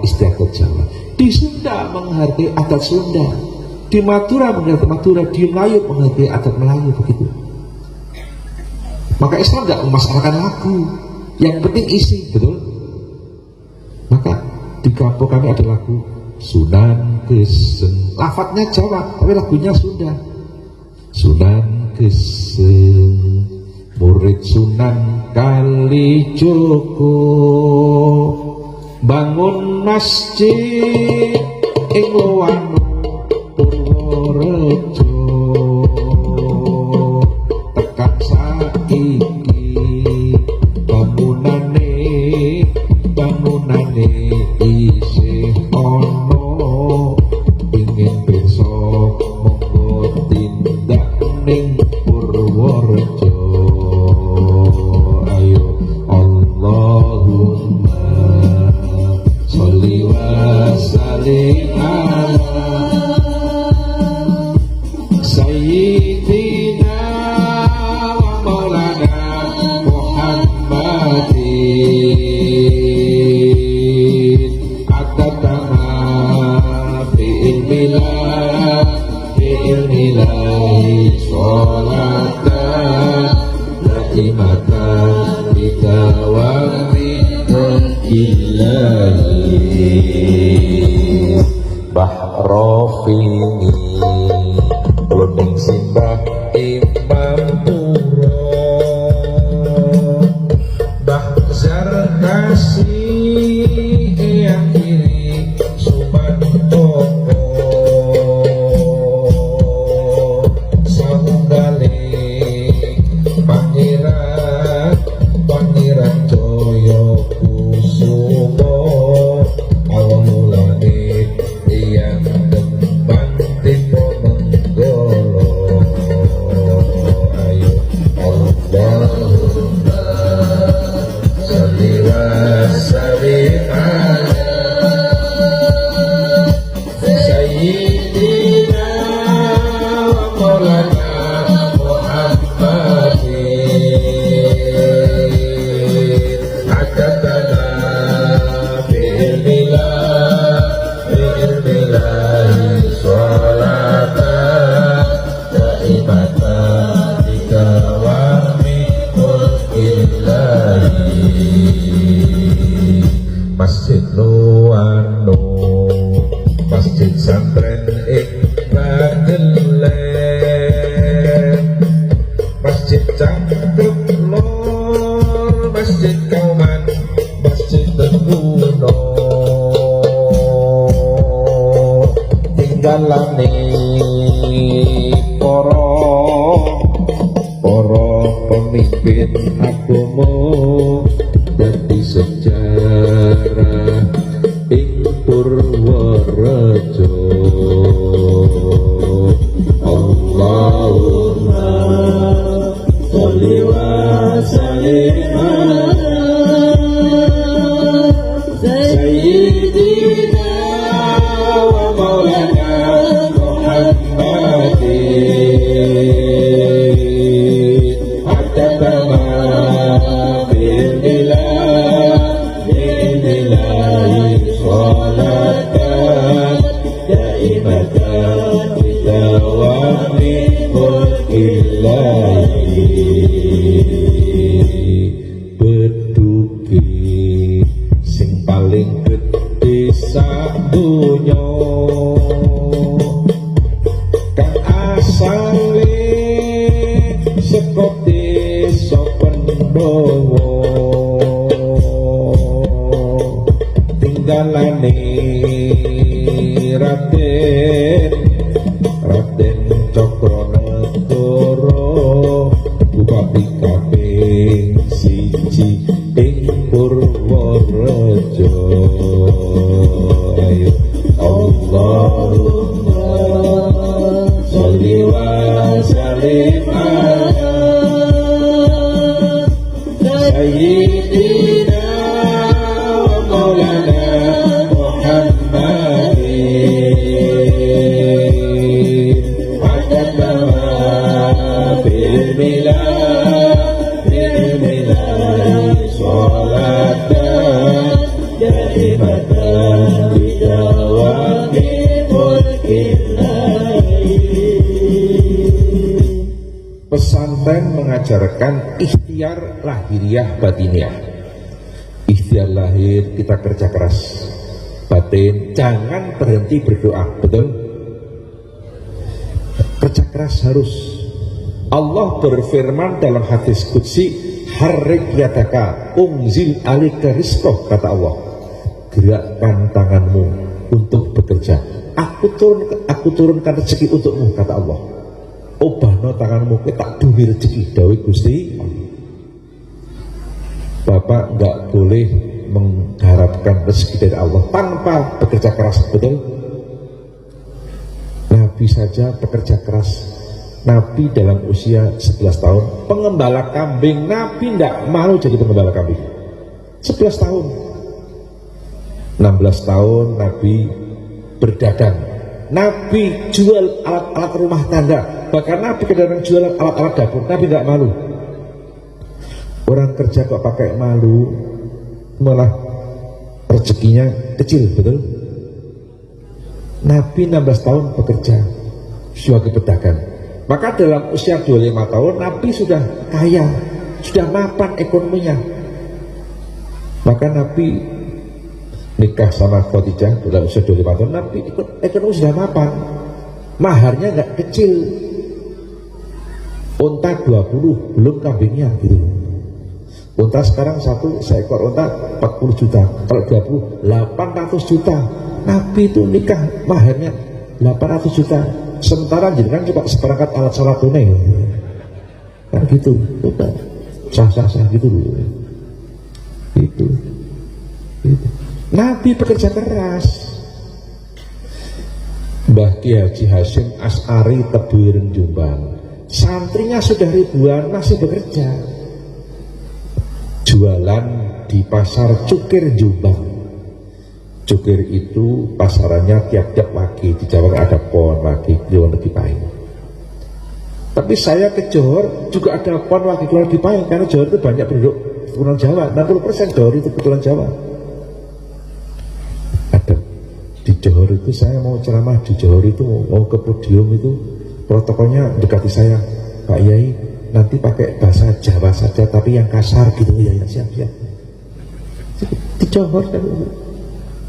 istiadat Jawa. Di Sunda menghargai adat Sunda. Di Madura menghargai Madura. Di Melayu menghargai adat Melayu, begitu. Maka Islam nggak memasarkan lagu, yang penting isi, betul. Maka di kampung kami ada lagu Sunan Geseng, lafadznya Jawa tapi lagunya Sunda. Sunan Geseng, murid Sunan Kalijogo, bangun masjid ing Luanu Purworejo, tekan saiki bangunane isih ono, ingin besok monggo tindak ning Purworejo. Ayo Allahumma sholli wa sallim ala sayyidina wa maulana Muhammadin atatama bi'ilmillahi sholatan daimatan bidawami ilahi bahrofini luning simbah imam puro bahzar kasih yang kiri sumantoko sanggale pangeran Joyo Kusumo awang mulane yang kembang tipe Masjid Nuwano, Masjid Santren Bagelen, Masjid Cangkruk Lor, Masjid Kauman, Masjid Teguno, tinggalane para pemimpin agama dadi sejarah ing Purworejo. Allahumma sholli wa sallim ala sayyidina wa maulana Muhammadin hatta tamam bil ilahi sholatan daimatan bidawami mulkillahi. Beduki sing paling gede sadonya kang asale saka desa Pendowo, tinggalane Raden Cokronegoro, Bupati kaping 1 ing Purworejo. Ayo Allahumma sholli wa sallim ala sayyidina wa maulana Muhammadin hatta bil milahi sholatan daimatan bidawami mulkillahi. Pesantren mengajarkan ikhtiar lahiriah batiniah. Ikhtiar lahir kita kerja keras, batin jangan berhenti berdoa, betul? Kerja keras harus. Allah berfirman dalam hadis qudsi, harrik yadaka unzil alika rizqoh, kata Allah, gerakkan tanganmu untuk bekerja, aku turunkan rezeki untukmu, kata Allah. Obahno tanganmu, tak dumi rezeki, dawuh Gusti. Bapak nggak boleh mengharapkan rezeki dari Allah tanpa bekerja keras, betul? Nabi saja bekerja keras. Nabi dalam usia 11 tahun pengembala kambing, Nabi tidak mau jadi pengembala kambing. 11 tahun 16 tahun Nabi berdagang, Nabi jual alat-alat rumah tangga, bahkan Nabi kadang jual alat-alat dapur, Nabi tidak malu. Orang kerja kok pakai malu, malah rezekinya kecil, betul? Nabi 16 tahun bekerja sebagai pedagang, maka dalam usia 25 tahun Nabi sudah kaya, sudah mapan ekonominya. Maka Nabi nikah sama Khadijah dalam usia 25 tahun, Nabi ekonomi sudah mapan, maharnya nggak kecil, unta 20 belum kambingnya gitu. Unta sekarang seekor unta 40 juta, kalau 20 800 juta. Nabi itu nikah maharnya 800 juta, sementara jenengan cuma seperangkat alat sholat tunai kan gitu, sah-sah gitu loh. Itu. Nabi bekerja keras. Mbah Kiai Haji Hasyim Asy'ari Tebuireng Jombang, santrinya sudah ribuan masih bekerja, jualan di pasar Cukir Jombang. Cukir itu pasarannya tiap-tiap pagi, di Jawa ada pon lagi, Kliwon Legi Pahing. Tapi saya ke Johor juga ada pon lagi Kliwon Legi Pahing, karena Johor itu banyak penduduk keturunan Jawa, 60% Johor itu keturunan Jawa. Ada di Johor itu, saya mau ceramah di Johor itu, mau ke podium itu, protokolnya dekati saya, Pak Yai, nanti pakai bahasa Jawa saja tapi yang kasar gitu ya, ya siap dicohor kan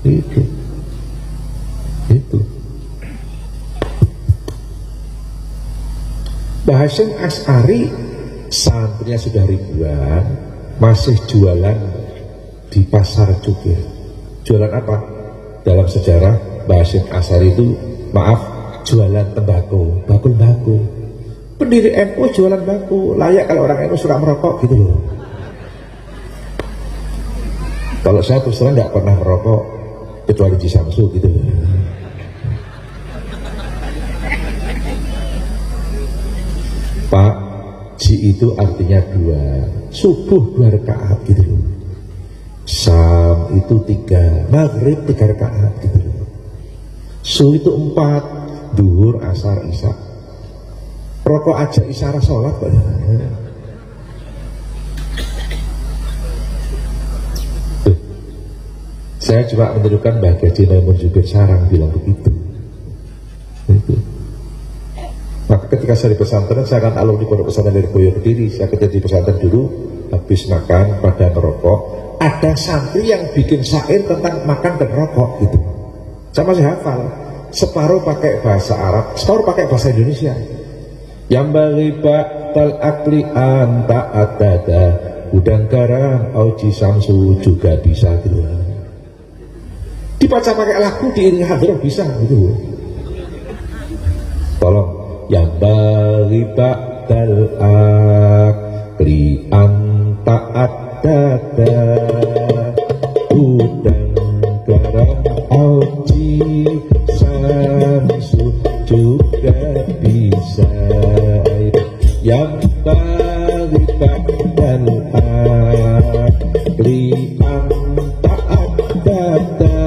itu Mbah Hasyim Asy'ari santrinya sudah ribuan, masih jualan di pasar Cukir. Jualan apa? Dalam sejarah Mbah Hasyim Asy'ari itu, maaf, jualan tembakau, bakul-bakul. Pendiri NU jualan bakul, layak kalau orang NU suka merokok gitu loh. Kalau saya terus terang nggak pernah merokok kecuali di Samsu gitu loh. Pak, Ji itu artinya 2, subuh 2 rakaat gitu loh. Sam itu 3, maghrib 3 rakaat gitu loh. Su itu 4, duhur, asar, isya. Rokok aja isyarah sholat Pak. Saya cuma menunjukkan Mbah Haji Maimun Zubir Sarang bilang begitu. Itu. Maka ketika saya di pesantren, saya kan alumni pondok pesantren dari Boyo Kediri. Saya kerja di pesantren dulu, habis makan pada merokok, ada santri yang bikin syair tentang makan dan rokok gitu. Saya masih hafal. Separuh pakai bahasa Arab, separuh pakai bahasa Indonesia. Yang bagi ba'tal akli anta adada, udang garam auji samsu juga bisa gitu. Dibaca pakai lagu, diiringi hadrah bisa gitu. Tolong, yang bagi ba'tal akli anta adada, udang garam auji samsu juga bisa. Yang bagi ba'tal akli anta adada,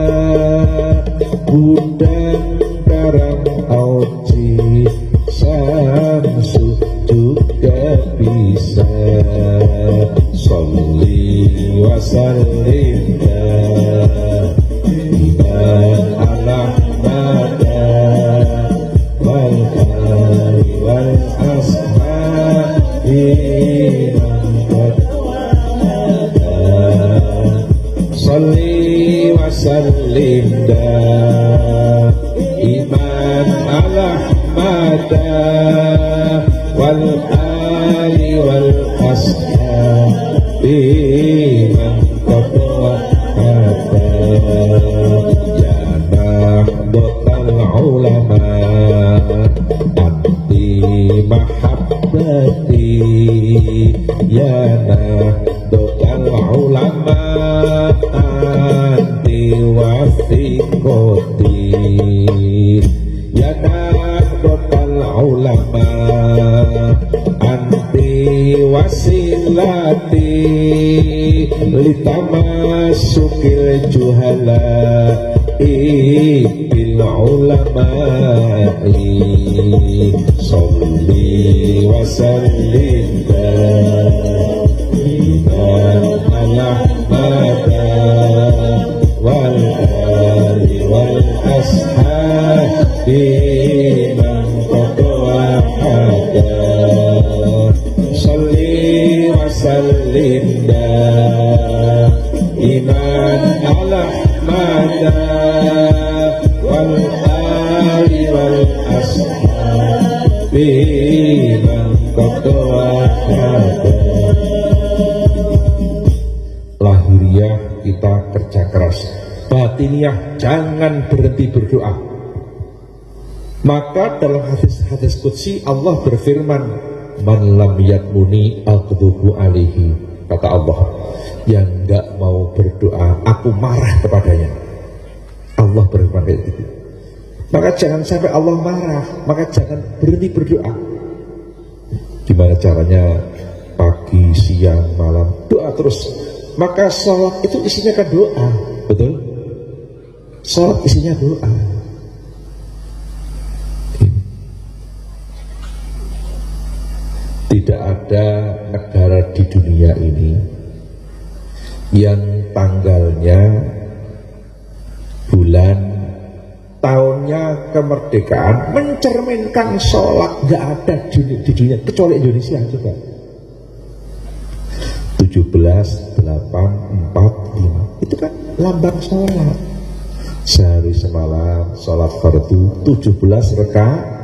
udang garam auji samsu juga bisa. Sholli wa sallim daiman ala mada wal ali wal ashabi Sholli wa sallim daiman ala mada wal ali wal ashabi man qad wahada. Ya nahdlatal ulama anti mahabbati, ya nahdlatal ulama anti wasiqati, ya nahdlatal ulama anti wasilati, litamasukil juhala bil ulama'i. Sholli wa sallim daiman ala mada wal ali wal ashabi man qad wahada. Sholli wa sallim daiman ala mada wal ali wal ashabi man qad wahada. Lahiriah kita kerja keras, batiniah jangan berhenti berdoa. Maka dalam hadis qudsi Allah berfirman, man lam yatmuni aqdubu alaihi, kata Allah, yang enggak mau berdoa aku marah kepadanya. Allah berfirman kayak gitu. Maka jangan sampai Allah marah, maka jangan berhenti berdoa. Gimana caranya? Pagi, siang, malam doa terus. Maka sholat itu isinya kan doa, betul? Sholat isinya doa. Tidak ada negara di dunia ini yang tanggalnya bulan tahunnya kemerdekaan mencerminkan sholat nggak ada di dunia kecuali Indonesia. Coba 17.845 itu kan lambang sholat. Sehari semalam sholat fardu 17 rakaat.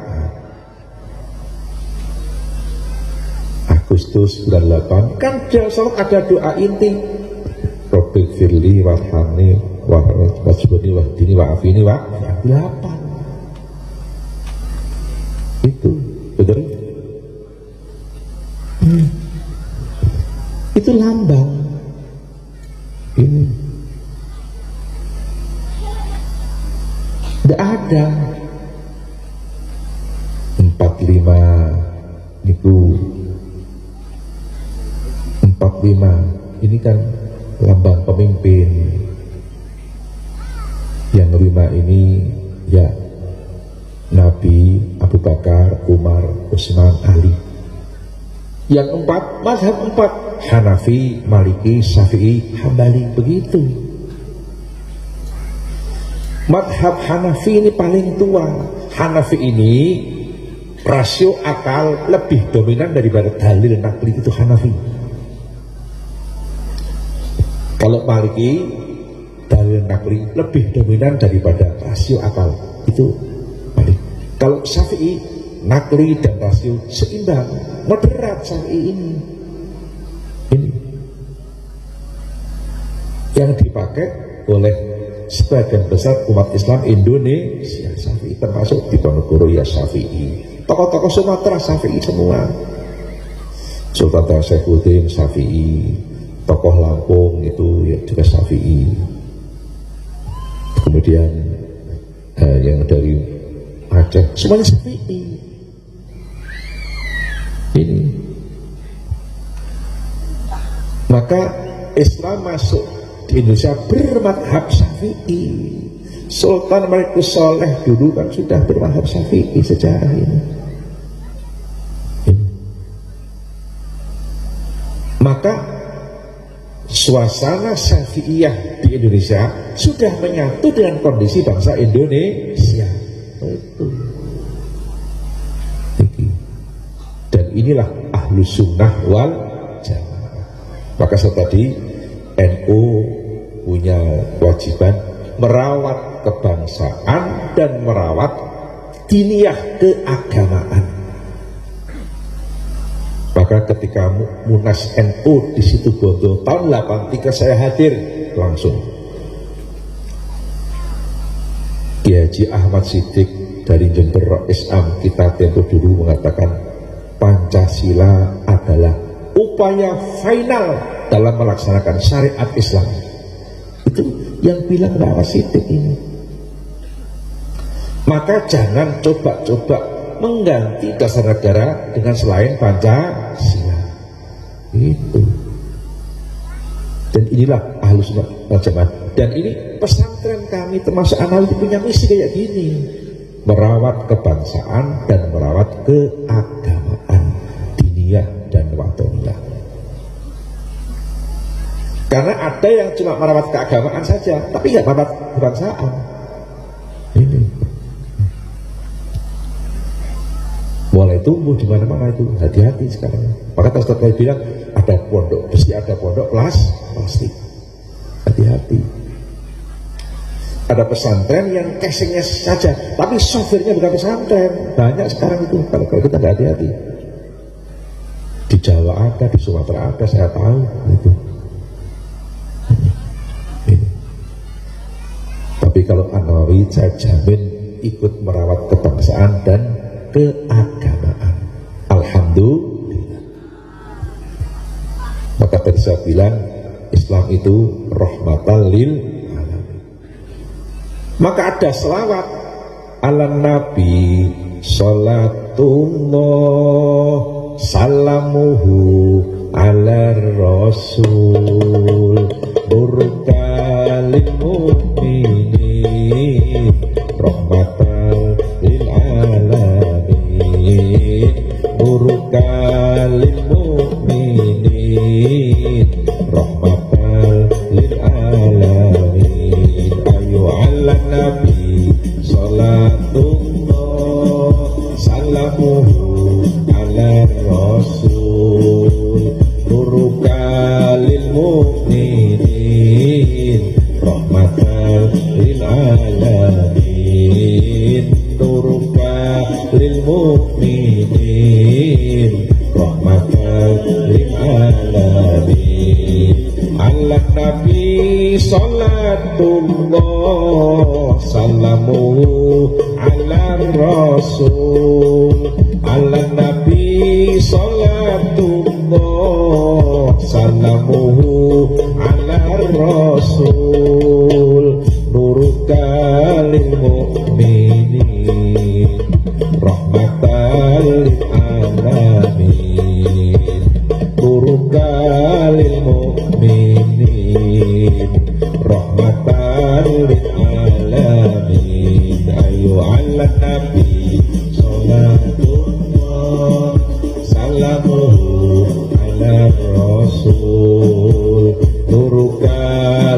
Agustus 98 kan dia sholat ada doa inti, Robbil firli warhamni wajibuni wahdini wa'afini wa 8 itu betul. Itu lambang ini tidak ada 45 itu 45 ini kan lambang pemimpin. Yang 5 ini ya Nabi, Abu Bakar, Umar, Utsman, Ali. Yang 4 mazhab 4 Hanafi, Maliki, Syafi'i, Hambali, begitu. Mazhab Hanafi ini paling tua. Hanafi ini rasio akal lebih dominan daripada dalil nakli, itu Hanafi. Kalau Maliki dalil nakli lebih dominan daripada rasio akal, itu Malik. Kalau Syafi'i nakli dan rasio seimbang, moderat Syafi'i ini yang dipakai oleh sebagian besar umat Islam Indonesia. Syafi'i termasuk di Ponorogo ya Syafi'i, tokoh-tokoh Sumatera Syafi'i semua, Sultan Syekhuddin Syafi'i, tokoh Lampung itu ya juga Syafi'i. Kemudian yang dari Aceh semuanya Syafi'i. Ini maka Islam masuk di Indonesia bermadhab Syafi'i. Sultan Malikus Soleh dulu kan sudah bermadhab Syafi'i sejarah ini. Maka suasana Syafi'iyah di Indonesia sudah menyatu dengan kondisi bangsa Indonesia. Itu. Dan inilah Ahlus Sunnah wal Jamaah. Maka tadi NU punya kewajiban merawat kebangsaan dan merawat diniyah keagamaan. Maka ketika Munas NU di situ Bondo tahun 83 saya hadir langsung. Kiai Haji Ahmad Siddiq dari Jember Islam kita tempo dulu mengatakan Pancasila adalah upaya final dalam melaksanakan syariat Islam. Itu yang bilang Pak Ahmad Siddiq ini. Maka jangan coba-coba mengganti dasar negara dengan selain Pancasila. Itu. Dan inilah Ahlus Sunnah wal Jamaah. Dan ini pesantren kami termasuk Anawi punya misi kayak gini, merawat kebangsaan dan merawat keagamaan, diniyah dan watoniyah. Karena ada yang cuma merawat keagamaan saja, tapi nggak merawat kebangsaan. Ini mulai tumbuh di mana-mana itu, hati-hati sekarang. Maka Ustaz Kiai bilang ada pondok besi, ada pondok plastik. Hati-hati. Ada pesantren yang casingnya saja, tapi softwarenya bukan pesantren. Banyak sekarang itu. Kalau kita nggak hati-hati. Di Jawa ada, di Sumatera ada, saya tahu itu. Ini. Tapi kalau Anawi saya jamin ikut merawat kebangsaan dan keagamaan. Alhamdulillah. Maka tadi saya bilang Islam itu rahmatan lil alamin. Maka ada selawat ala Nabi salatullah salamuhu ala rasul burkalil mu'minin rahmatan lil alamin burkalil mu'minin rahmatan lil alamin ayu ala nabi salatullah salamuhu ala rasul ala nabi salatullah salamuhu ala rasul nuruka lil mu'minin rahmatan lil alamin nuruka lil mu'minin rahmatan lil alamin ayo ala nabi salatullah salamuhu ala rasul nuruka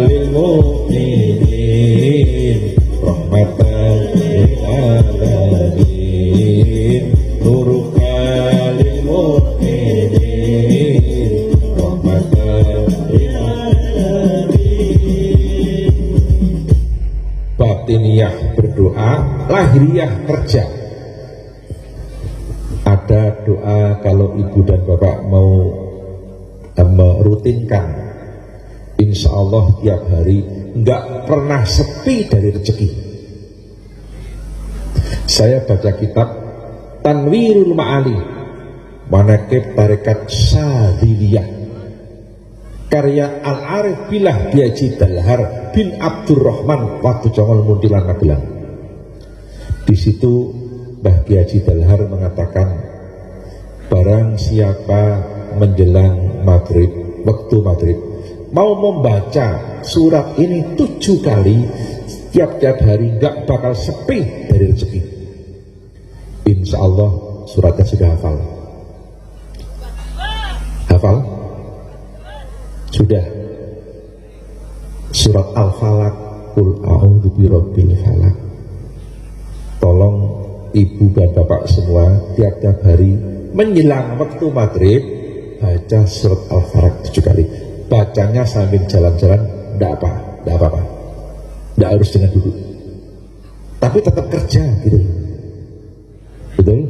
lil mu'minin rahmatan lil alamin nuruka lil mu'minin rahmatan lil alamin. Batiniyah berdoa, lahiriah kerja. Ada doa kalau ibu dan bapak mau merutinkan, insya Allah tiap hari nggak pernah sepi dari rezeki. Saya baca kitab Tanwirul Ma'ali Manaqib Tarekat Sadiliyah karya Al-Arif Billah Biaji Dalhar bin Abdurrahman waktu Jongol Muntilan Magelang. Di situ Mbah Biaji Dalhar mengatakan, barang siapa menjelang maghrib, waktu maghrib, mau membaca surat ini 7 kali tiap-tiap hari, nggak bakal sepi dari rezeki. Insya Allah suratnya sudah hafal. Hafal? Sudah. Surat Al-Falaq, Qul a'udzu birabbil falaq. Tolong ibu dan bapak semua tiap-tiap hari menjelang waktu maghrib baca surat Al-Falaq 7 kali. Bacanya sambil jalan-jalan, tidak apa-apa, tidak harus dengan duduk, tapi tetap kerja gitu, betul?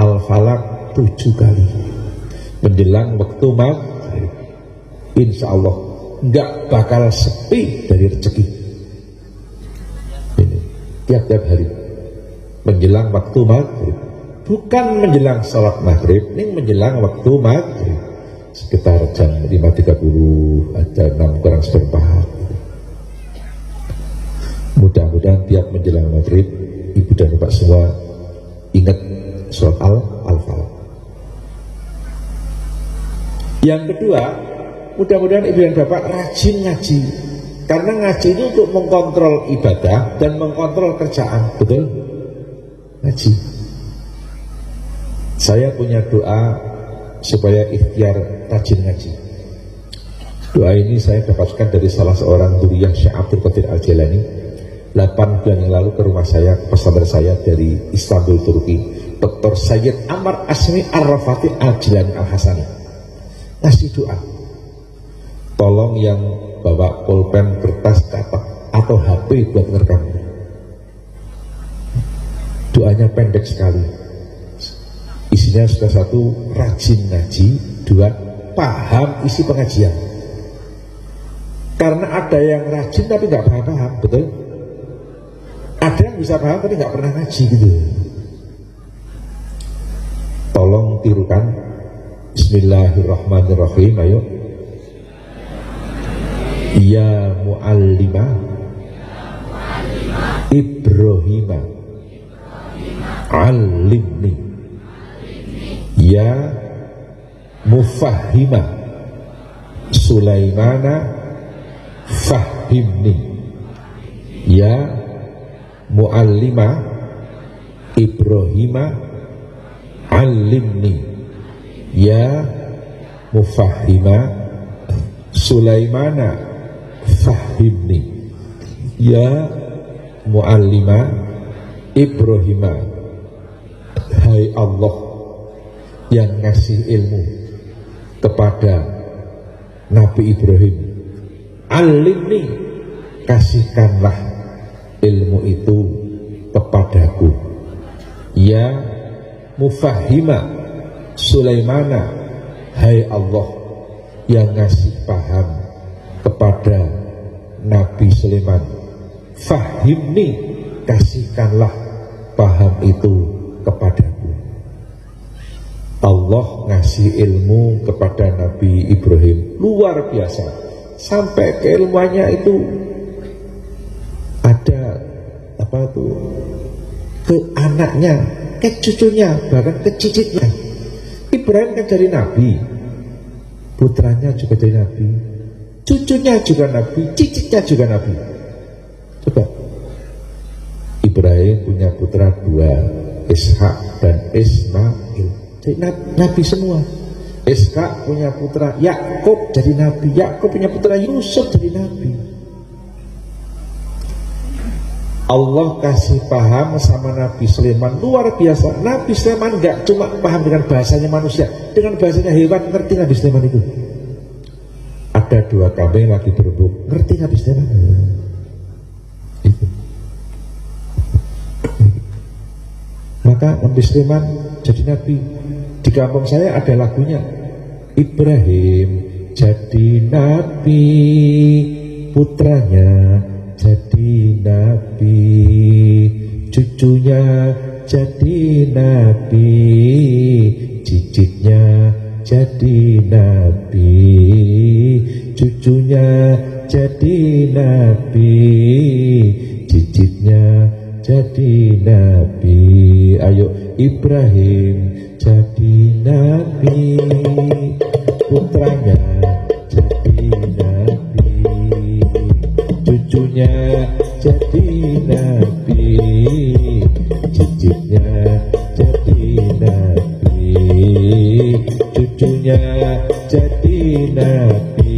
Al-Falaq 7 kali menjelang waktu maghrib, insya Allah nggak bakal sepi dari rezeki. Ini tiap-tiap hari menjelang waktu maghrib, bukan menjelang sholat maghrib, ini menjelang waktu maghrib sekitar jam 5.30 atau 6 kurang seperempat. Mudah-mudahan tiap menjelang maghrib ibu dan bapak semua ingat surat Al-Falaq. Yang kedua, mudah-mudahan ibu dan bapak rajin ngaji, karena ngaji itu untuk mengkontrol ibadah dan mengkontrol kerjaan, betul? Ngaji. Saya punya doa supaya ikhtiar rajin ngaji. Doa ini saya dapatkan dari salah seorang dzurriyyah Syekh Abdul Qadir Al-Jailani 8 bulan yang lalu ke rumah saya, pesantren saya dari Istanbul, Turki, Dr. Sayyid Ammar Asmi Ar-Rafati Al-Jilani Al-Hasani. Ngasih doa, tolong yang bawa pulpen, kertas, kapak atau HP buat ngerekam. Doanya pendek sekali. Isinya sudah 1, rajin ngaji, 2, paham isi pengajian. Karena ada yang rajin tapi nggak paham-paham, betul? Ada yang bisa paham tapi nggak pernah ngaji gitu. Tolong tirukan. Bismillahirrahmanirrahim. Ayo. Ya mu'allima Ibrahima Alimni. Ya mufahhima Sulaimana Fahimni. Ya muallima Ibrahima Alimni. Ya mufahhima Sulaimana Fahimni. Ya muallima Ibrahima, hai Allah yang ngasih ilmu kepada Nabi Ibrahim, alimni, kasihkanlah ilmu itu kepadaku. Ya mufahhima Sulaimana, hai Allah yang ngasih paham kepada Nabi Sulaiman, fahimni, kasihkanlah paham itu kepadaku. Allah ngasih ilmu kepada Nabi Ibrahim luar biasa, sampai keilmuannya itu ada apa tuh, ke anaknya, ke cucunya, bahkan ke cicitnya. Ibrahim kan jadi nabi, putranya juga jadi nabi, cucunya juga nabi, cicitnya juga nabi. Coba, Ibrahim punya putra dua, Ishak dan Ismail, jadi nabi semua. Ishak punya putra Yakub jadi nabi, Yakub punya putra Yusuf jadi nabi. Allah kasih paham sama Nabi Sulaiman luar biasa. Nabi Sulaiman nggak cuma paham dengan bahasanya manusia, dengan bahasanya hewan ngerti Nabi Sulaiman itu. Ada dua kambing lagi berebut, ngerti Nabi Sulaiman itu. Maka Nabi Sulaiman jadi nabi. Di kampung saya ada lagunya, Ibrahim jadi nabi, putranya jadi nabi, cucunya jadi nabi, cicitnya jadi nabi, cucunya jadi nabi, cicitnya jadi nabi. Ayo Ibrahim jadi nabi, putranya jadi nabi, cucunya jadi nabi, cicitnya jadi nabi, cucunya jadi nabi,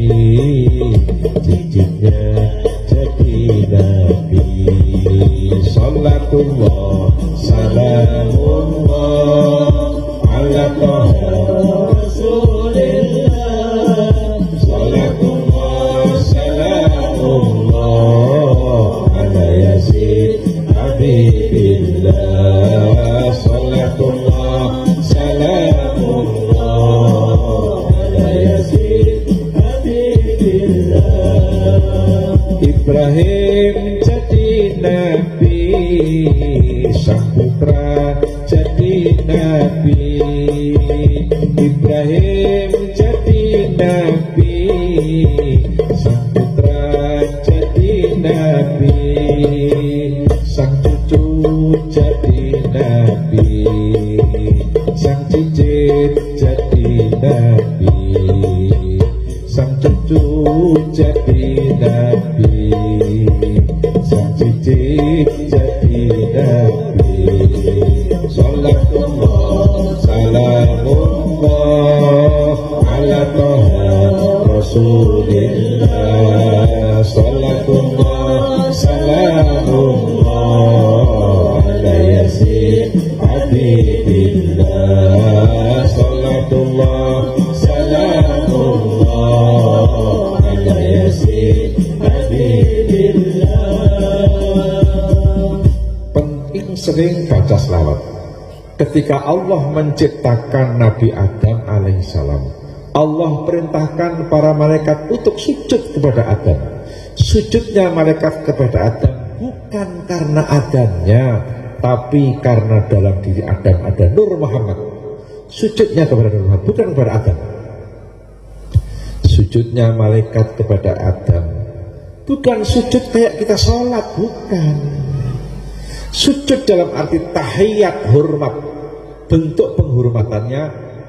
cicitnya jadi nabi. Salatullah salamullah ala Taha Rasulillah, salatullah salamullah ala Yazid Habibillah, salatullah salamullah ala Yazid Habibillah. Ibrahim jadi nabi, sang putra jadi nabi. Ibrahim jadi nabi, sang putra jadi nabi, sang cucu jadi nabi, sang cicit jadi nabi, sang cucu jadi nabi, sang cicit jadi nabi. Salatullah salamullah ala Taha Rasulillah, salatullah salamullah ala Yazid Habibillah, salatullah salamullah ala Yazid Habibillah. Penting sering baca selawat. Ketika Allah menciptakan Nabi Adam alaihissalam, Allah perintahkan para malaikat untuk sujud kepada Adam. Sujudnya malaikat kepada Adam bukan karena Adamnya, tapi karena dalam diri Adam ada Nur Muhammad. Sujudnya kepada Nur Muhammad, bukan kepada Adam. Sujudnya malaikat kepada Adam bukan sujud kayak kita sholat, bukan. Sujud dalam arti tahiyat, hormat. Bentuk penghormatannya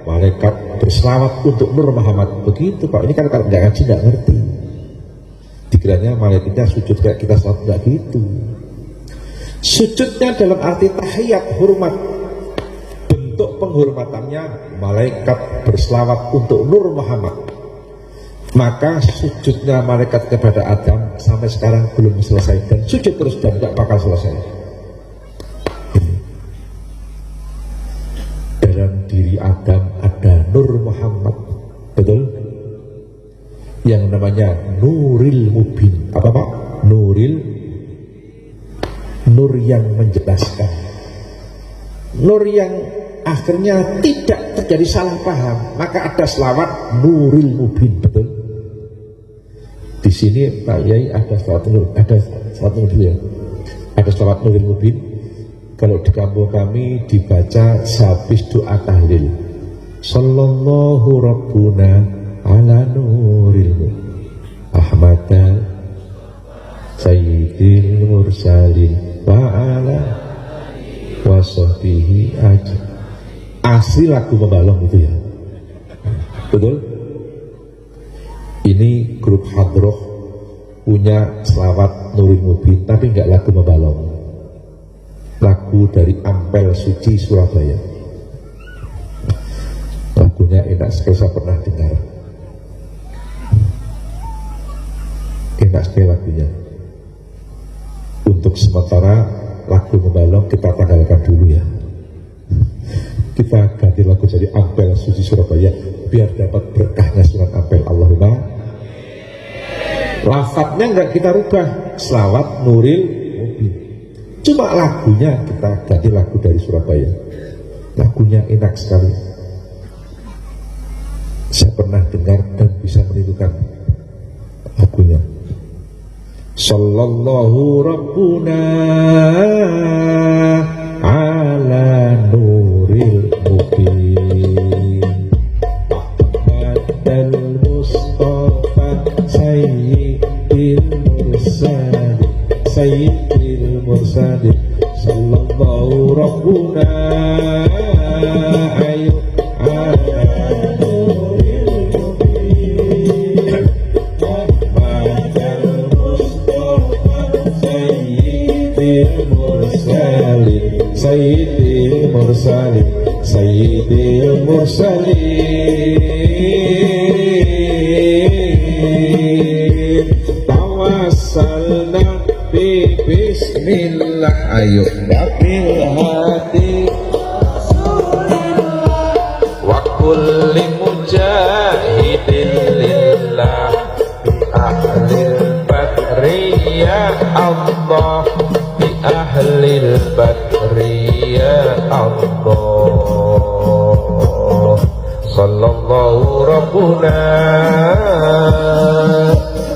malaikat berselawat untuk Nur Muhammad. Begitu Pak, ini kan kalau nggak ngaji nggak ngerti. Dikiranya malaikatnya sujud kayak kita sholat, nggak gitu. Sujudnya dalam arti tahiyat, hormat. Bentuk penghormatannya malaikat berselawat untuk Nur Muhammad. Maka sujudnya malaikat kepada Adam sampai sekarang belum selesai, dan sujud terus dan nggak bakal selesai. Dalam diri Adam ada Nur Muhammad, betul? Yang namanya Nuril Mubin. Apa Pak? Nuril, nur yang menjelaskan. nur yang akhirnya tidak terjadi salah paham, maka ada selawat Nuril Mubin. Betul? Di sini Pak Yai ada selawat nur, ada selawat nur ya. Ada selawat Nuril Mubin. Kalau di kampung kami dibaca sehabis doa tahlil. Sallallahu Rabbuna ala Nuril Mubin Ahmada Sayyidil Mursalin wa ala wasahbihi aja. Asli lagu Membalong itu ya. Betul? Ini grup Hadroh punya selawat Nuril Mubin, tapi nggak lagu Membalong. Lagu dari Ampel Suci Surabaya. Lagunya enak sekali, saya pernah dengar. Enak sekali lagunya. Untuk sementara lagu Membalong kita tanggalkan dulu ya. Kita ganti lagu jadi Ampel Suci Surabaya biar dapat berkahnya surat Ampel. Allahumma. Lafadznya enggak kita rubah, selawat Nuril Mubin. Cuma lagunya kita ganti lagu dari Surabaya. Lagunya enak sekali. Saya pernah dengar dan bisa menirukan lagunya. Sallallahu Rabbuna ala Nuril Mubin Ahmadal Mustafa Sayyidil Mursalin Sayyidil Mursalin Sallallahu Rabbuna ayu ala Nuril Mubin Ahmadal Mustafa Sayyidil Mursalin Sayyidil Mursalin Sayyidil Mursalin Tawassalna bi bismillah ayo bil hati wa kulli mujahidin lillah bi ahlil badri ya Allah bi ahlil badri ya Allah sallallahu rabbuna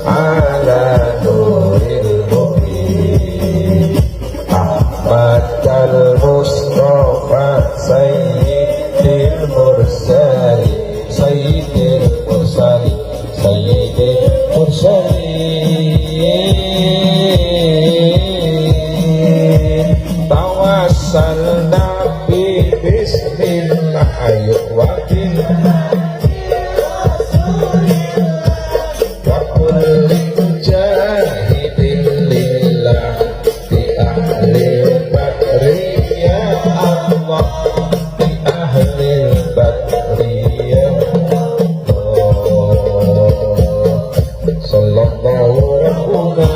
ala Nuril Mubin Ahmadal Mustafa Sayyidil Mursalin Sayyidil Mursalin Sayyidil Mursalin Tawassalna bi bismillah ayo wakil wa kulli mujahidin lillah bi ahli badri ya Allah bi ahli badri ya Allah sallallahu rabbuna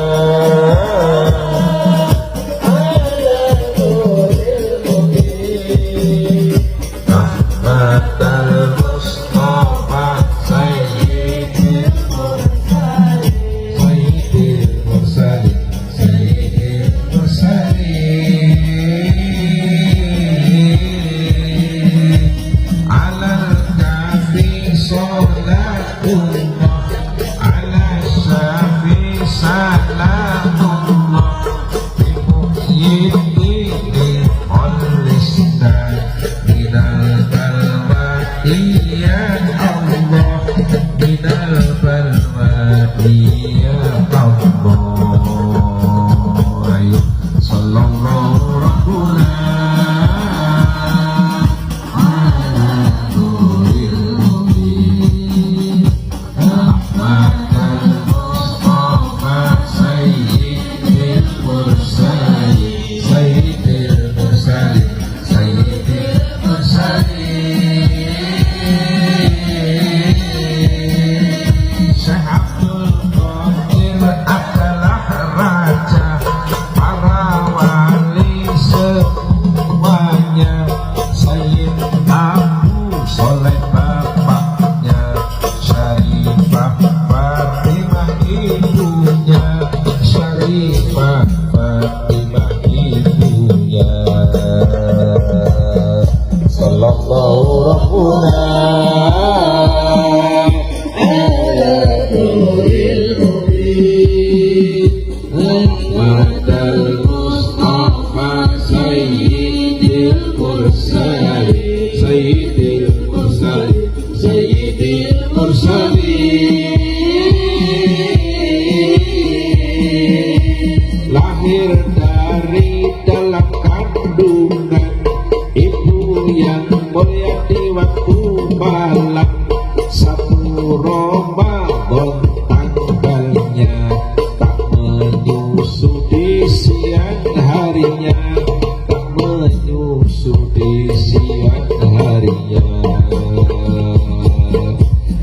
mursalin, lahir dari dalam kandungan ibu yang mulia di waktu malam, satu Ramadan tanggalnya, tak menyusu di siang harinya, tak menyusu di siang harinya.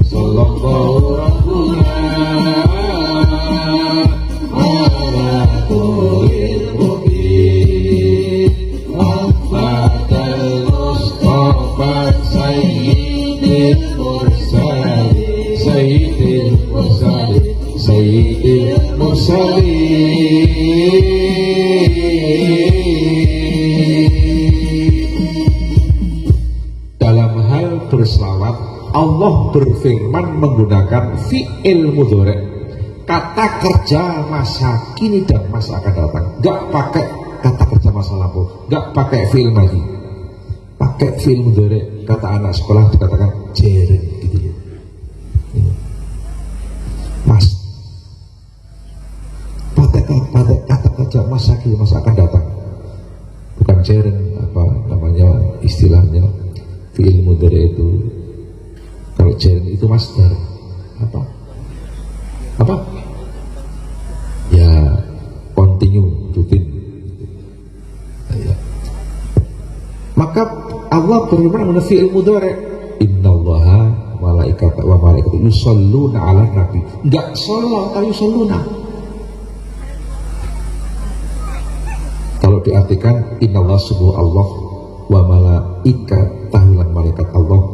Sallallahu rabbuna ala kulli mubin Muhammadal Mustafa Sayyidil Mursalin Sayyidil Mursalin Sayyidil Mursalin. Dalam hal berselawat, Allah berfirman menggunakan fi'il mudhari', kata kerja masa kini dan masa akan datang. Gak pakai kata kerja masa lampau, gak pakai fi'il madhi, pakai fi'il mudhari'. Kata anak sekolah dikatakan jeren gitu ya. Mas, pakai kata kerja masa kini masa akan datang, bukan jeren. Apa namanya istilahnya fi'il mudhari' itu? Kalau jeren itu masdar apa? Ya, continue, rutin. Ya. Maka Allah berfirman mengenai fi'il mudhari', innallaha malaikata wa malaikatu yusholluna 'alan nabi. Enggak sholat, tapi yusholluna. Kalau diartikan innallaha subhanahu Allah wa malaikatahu lan malaikat Allah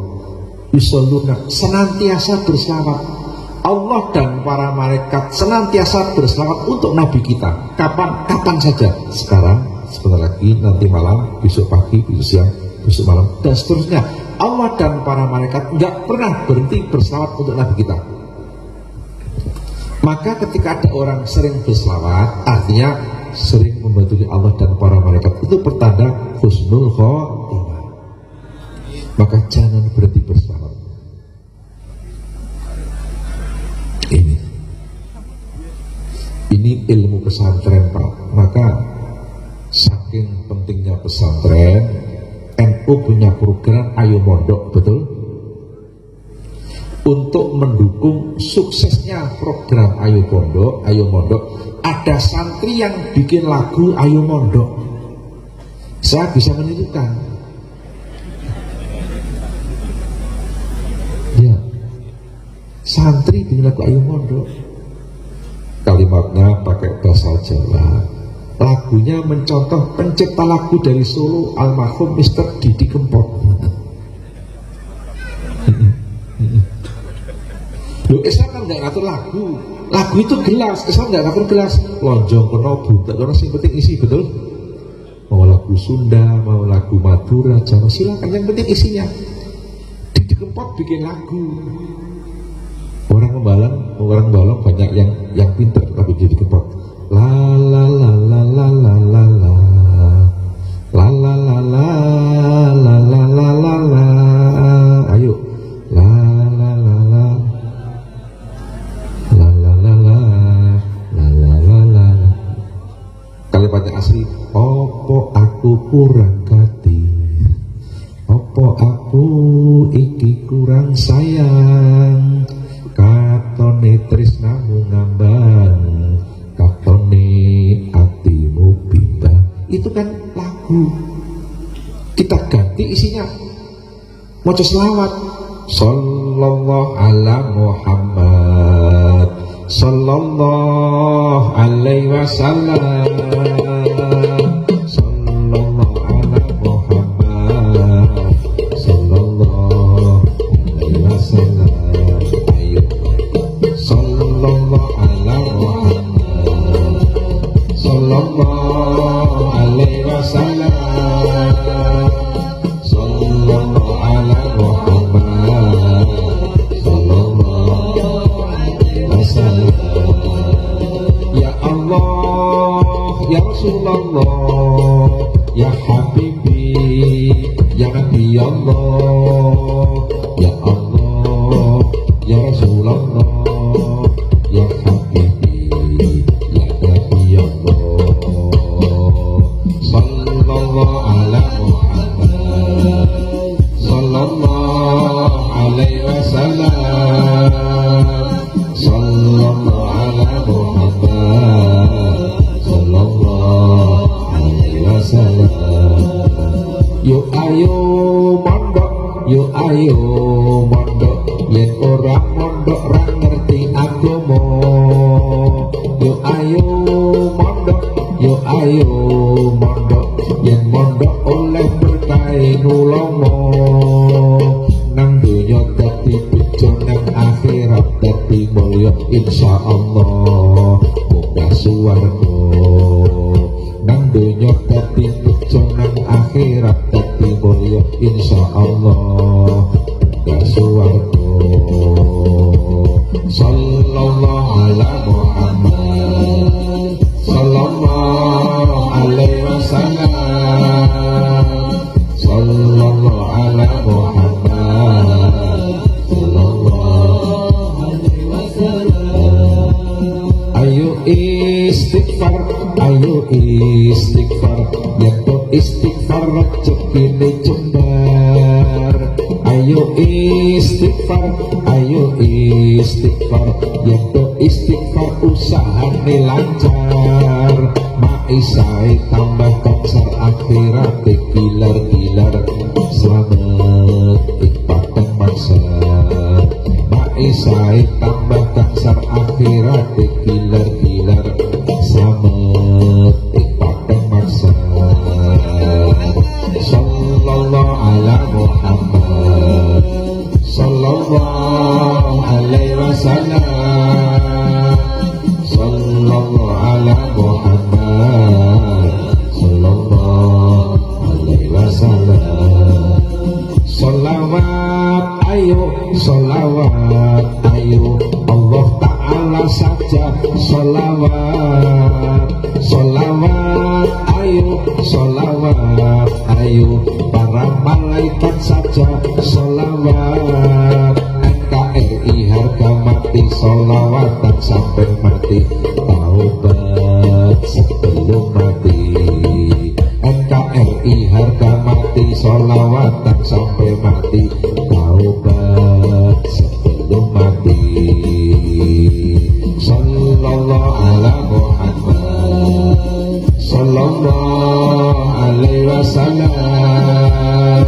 yusholluna, senantiasa berselawat. Allah dan para malaikat senantiasa berselawat untuk Nabi kita. Kapan saja. Sekarang, sebentar lagi, nanti malam, besok pagi, besok siang, besok malam, dan seterusnya. Allah dan para malaikat nggak pernah berhenti berselawat untuk Nabi kita. Maka ketika ada orang sering berselawat, artinya sering membantu Allah dan para malaikat, itu pertanda husnul khotimah. Maka jangan berhenti berselawat. Ini ilmu pesantren, Pak. Maka saking pentingnya pesantren, NU punya program Ayo Mondok, betul? Untuk mendukung suksesnya program Ayo Mondok, ada santri yang bikin lagu Ayo Mondok. Saya bisa menirukan. Ya, santri bikin lagu Ayo Mondok. Kalimatnya pakai bahasa Jawa. Lagunya mencontoh pencipta lagu dari Solo, almarhum Mr. Didi Kempot. Loh, Islam kan nggak ngatur lagu. Lagu itu gelas, Islam nggak ngatur gelas. Lonjong kono budak kono, sing penting isi, betul? Mau lagu Sunda, mau lagu Madura, Jawa, silakan, yang penting isinya. Didi Kempot bikin lagu. Orang balong banyak yang pintar tapi jadi kempot. La la la la la la la la la la la la la la la la la. Ayo, la la la la la la la la la la la la. Kalimatnya asli. Opo aku kurang gati, opo aku iki kurang sayang, katone tresnamu ngambang, katone atimu bimbang. Itu kan lagu. Kita ganti isinya, maca selawat. Sallallahu ala Muhammad, sallallahu alaihi wasallam, sallallahu ala Muhammad, sallallahu alaihi wasallam. Sallallahu ala Muhammad, sallallahu alaihi wasallam, sallallahu ala Muhammad, sallallahu alaihi wasallam. Ya Allah, ya Rasulullah, ya Habibi, ya Nabi Allah, ya Allah, ya ora mondok ra ngerti agama. Yo ayo mondok, yo ayo mondok, yen mondok oleh berkah ulama. Nang dunya dadi bejo, nang akhirat dadi mulya insyaallah munggah swarga. Nang dunya dadi bejo, nang akhirat dadi mulya insyaallah munggah swarga. Sallallahu ala Muhammad, sallallahu alaihi wasallam, sallallahu ala Muhammad, sallallahu alaihi wasallam. Ayo istighfar, ayo istighfar, yen to istighfar rezekine jembar. Ayo istighfar, ayo istighfar, yen to istighfar usahane lancar. Maisai tambah konser akhirat gilar-gilar, selamat ikatan masa. Maisai tambah konser akhirat gilar-gilar, selamat ikatan masa. Sallallahu ala Muhammad, sallallahu alaihi wasallam, sallallahu ala Muhammad, sallallahu alaihi wasallam. Salawat ayo, salawat ayo, Allah Ta'ala saja salawat. Salawat ayo, salawat ayo, para malaikat saja salawat. NKRI harga mati salawatan sampai mati, taubat sebelum mati. NKRI harga mati salawatan sampai mati, taubat sebelum mati. Sallallahu ala Muhammad, sallallahu alaihi wasallam,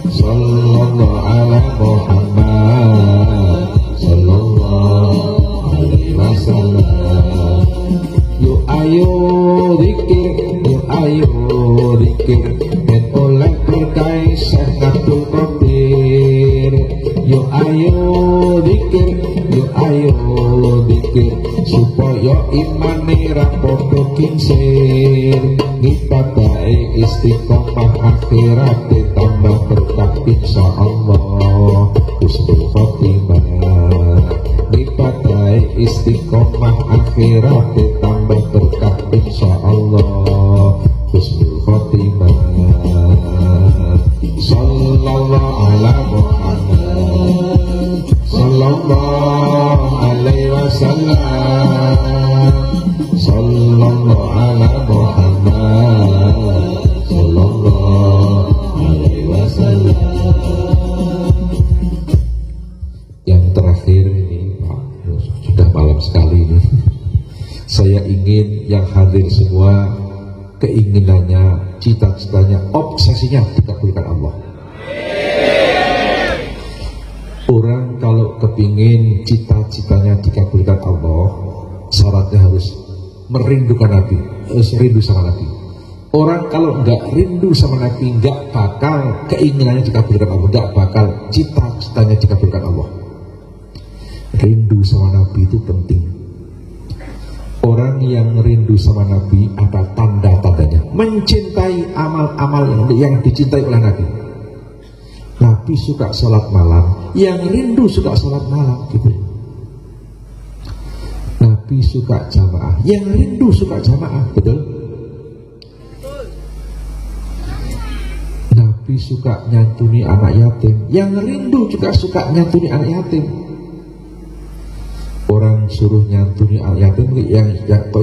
sallallahu ala Muhammad, sallallahu alaihi wasallam. Yo ayo zikir, yo ayo zikir, ben oleh berkah Syekh Abdul Qadir. Yo ayo zikir, yo ayo zikir, supaya imane ra padha kincir. Ngibadahe istiqomah akhirat tambah berkah insyaallah husnul khotimah. Ngibadahe istiqomah akhirat tambah berkah insyaallah husnul khotimah. Sallallahu ala Muhammad, sallallahu alaihi wasallam, sallallahu ala Muhammad, sallallahu alaihi wasallam. Yang terakhir ini Pak, sudah malam sekali ini. Saya ingin yang hadir semua keinginannya, cita-citanya, obsesinya dikabulkan Allah. Orang kalau kepingin cita-citanya dikabulkan Allah, syaratnya harus merindukan Nabi, harus rindu sama Nabi. Orang kalau nggak rindu sama Nabi, nggak bakal keinginannya dikabulkan Allah, nggak bakal cita-citanya dikabulkan Allah. Rindu sama Nabi itu penting. Orang yang rindu sama Nabi ada tanda-tandanya, mencintai amal-amal yang dicintai oleh Nabi. Nabi suka sholat malam, yang rindu suka sholat malam gitu. Nabi suka jamaah, yang rindu suka jamaah, betul? Nabi suka nyantuni anak yatim, yang rindu juga suka nyantuni anak yatim. Orang suruh nyantuni anak yatim,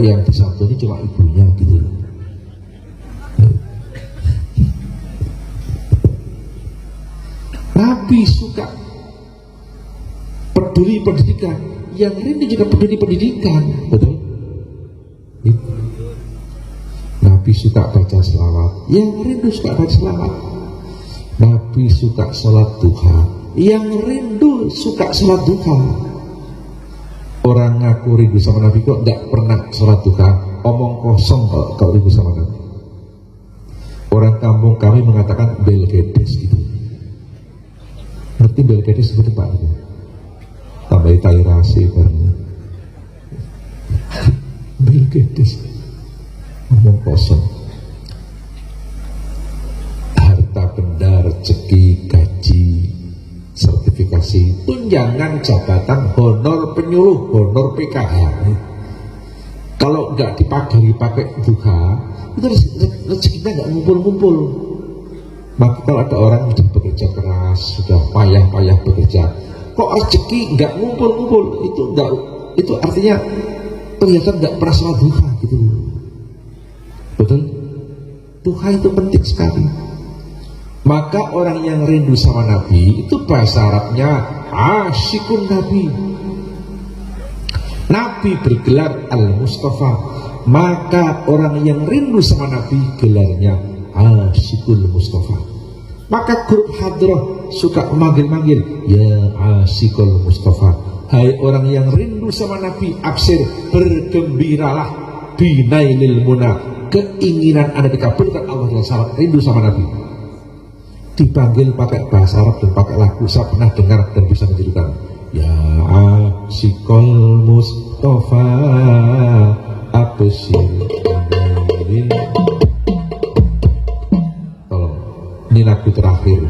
yang disantuni cuma ibunya gitu. Nabi suka peduli pendidikan, yang rindu juga peduli pendidikan, betul? Nabi suka baca selawat, yang rindu suka baca selawat. Nabi suka sholat duha, yang rindu suka sholat duha. Orang ngaku rindu sama Nabi kok nggak pernah sholat duha, omong kosong kalau rindu sama Nabi. Orang kampung kami mengatakan belgedes gitu. Ngerti belgedes itu Pak? Tambah tairasi barangnya. Belgedes, omong kosong. Harta benda, rezeki, gaji, sertifikasi, tunjangan jabatan, honor penyuluh, honor PKH. Kalau nggak dipagari pakai duha, itu rezekinya nggak ngumpul-ngumpul. Maka kalau ada orang sudah bekerja keras, sudah payah-payah bekerja, kok rezeki nggak ngumpul-ngumpul, itu artinya kelihatan nggak pernah sholat duha gitu. Betul? Duha itu penting sekali. Maka orang yang rindu sama Nabi itu bahasa Arabnya asyikun Nabi. Nabi bergelar Al-Mustafa, maka orang yang rindu sama Nabi gelarnya asyikul Mustafa. Maka grup hadroh suka memanggil-manggil, ya asyikul Mustafa, hai orang yang rindu sama Nabi, absir, bergembiralah, binailil muna, keinginan Anda dikabulkan Allah dengan syarat rindu sama Nabi. Dipanggil pakai bahasa Arab dan pakai lagu, saya pernah dengar dan bisa menjadikan, ya asyikul Mustafa, absir. Tolong, ini lagu terakhir.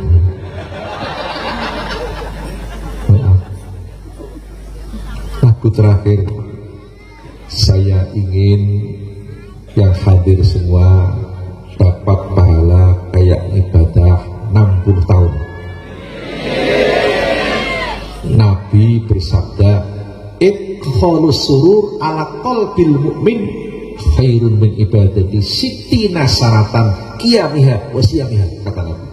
Lagu terakhir, saya ingin yang hadir semua dapat pahala kayak ibadah 60 tahun. Nabi bersabda, idkhalus surur ala qalbil mu'min khairun min ibadati sittina saratan qiyamiha wa siyamiha, kata Nabi.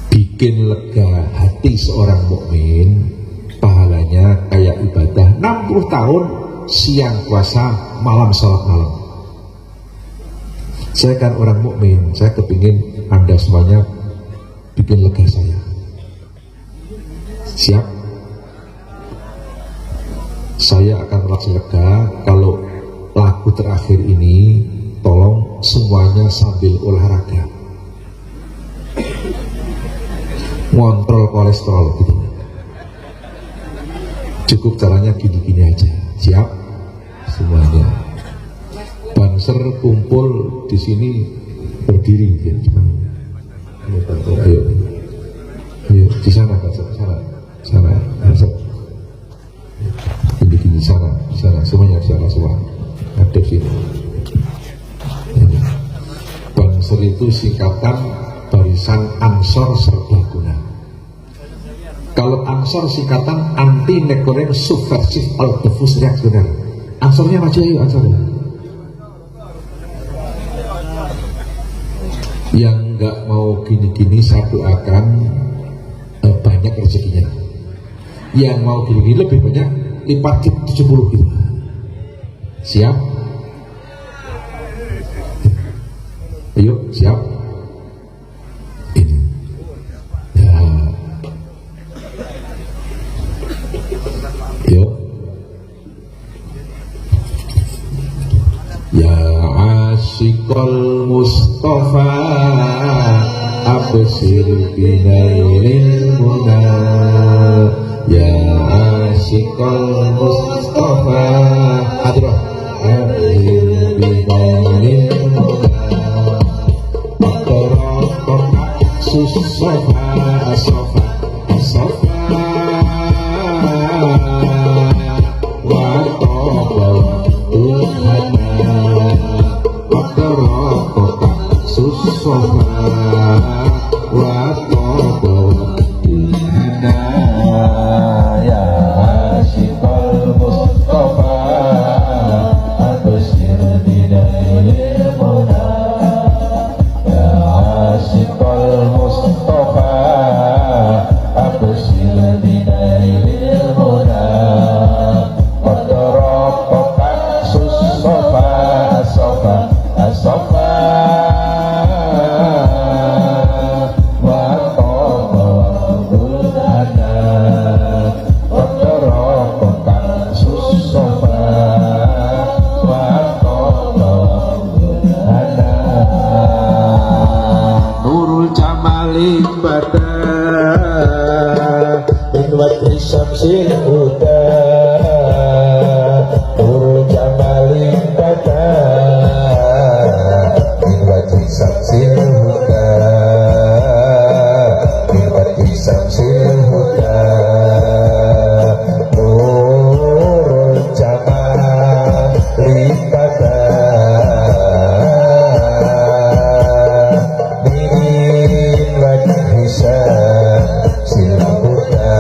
Bikin lega hati seorang mukmin pahalanya kayak ibadah 60 tahun siang puasa, malam sholat malam. Saya kan orang mukmin, saya kepingin Anda semuanya bikin lega saya. Siap? Saya akan merasa lega kalau lagu terakhir ini tolong semuanya sambil olahraga, ngontrol kolesterol gitu. Cukup caranya gini-gini aja. Siap? Semuanya. Banser kumpul di sini berdiri ya. Ayo, ayo di sana, sana, gini sana, semuanya semua. Ada sini. Banser itu singkatan Barisan Ansor Serbaguna. Kalau Ansor singkatan anti nekoren subversif al-defus reaksioner. Ansornya maju ayo, Ansornya. Yang nggak mau gini-gini saya doakan banyak rezekinya. Yang mau gini-gini lebih banyak, lipat 70 gitu. Siap? Ayo, siap? Ini. Ya. Yuk. Ya asyikul Mustafa, absir binailil muna. Ya asyikul Mustafa, hadroh, absir binailil muna. Makorok susofa asofa asofa wa toba Tuhana makorok susofa wa toba Tuhana. Ya asyikul Mustafa, absir binailil muna. Ya asyikul Mustafa, absir binailil muna. Qadarok susofa asofa asofa wa badri syamsil huda nurul jamalin bada min badri syamsil huda min badri syamsil huda nurul jamalin bada min badri syamsil huda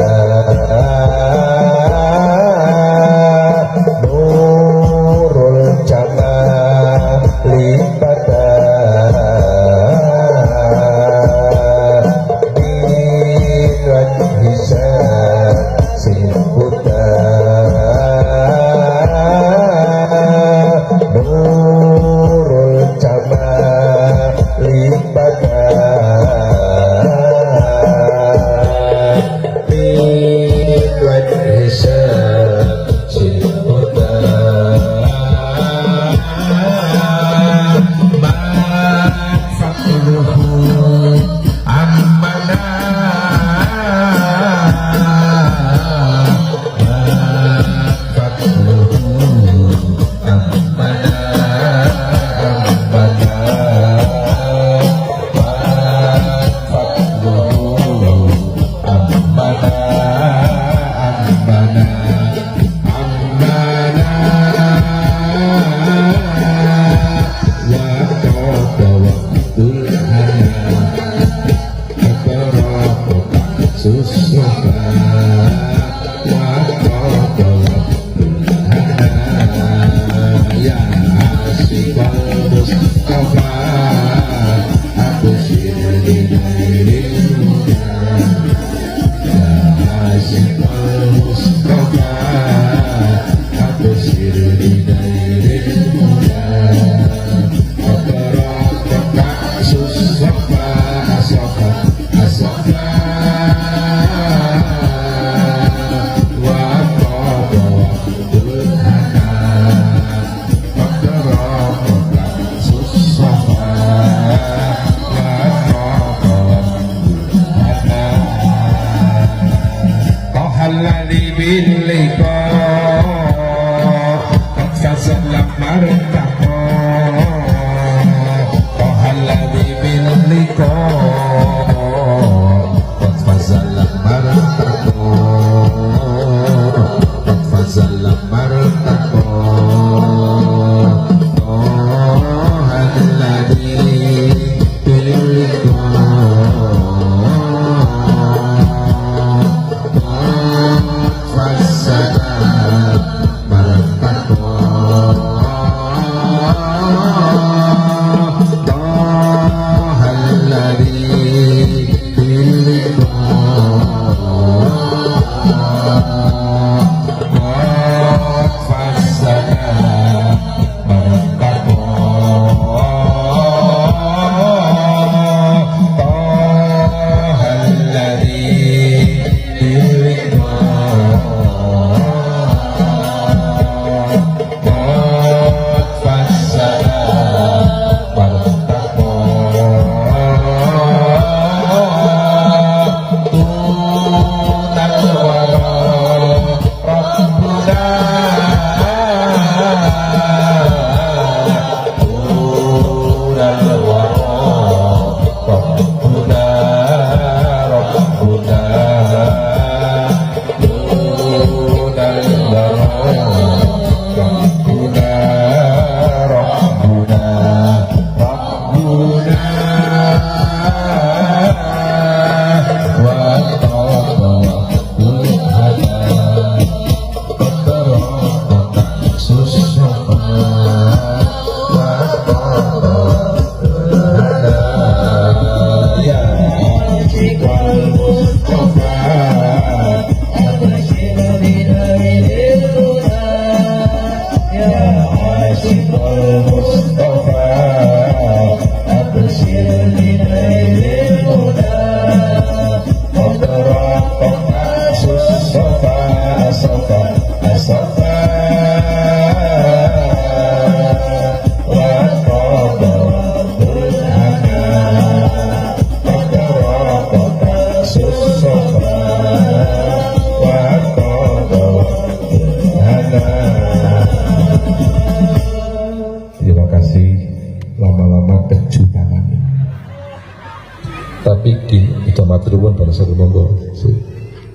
iki udah maturun dan satu monggo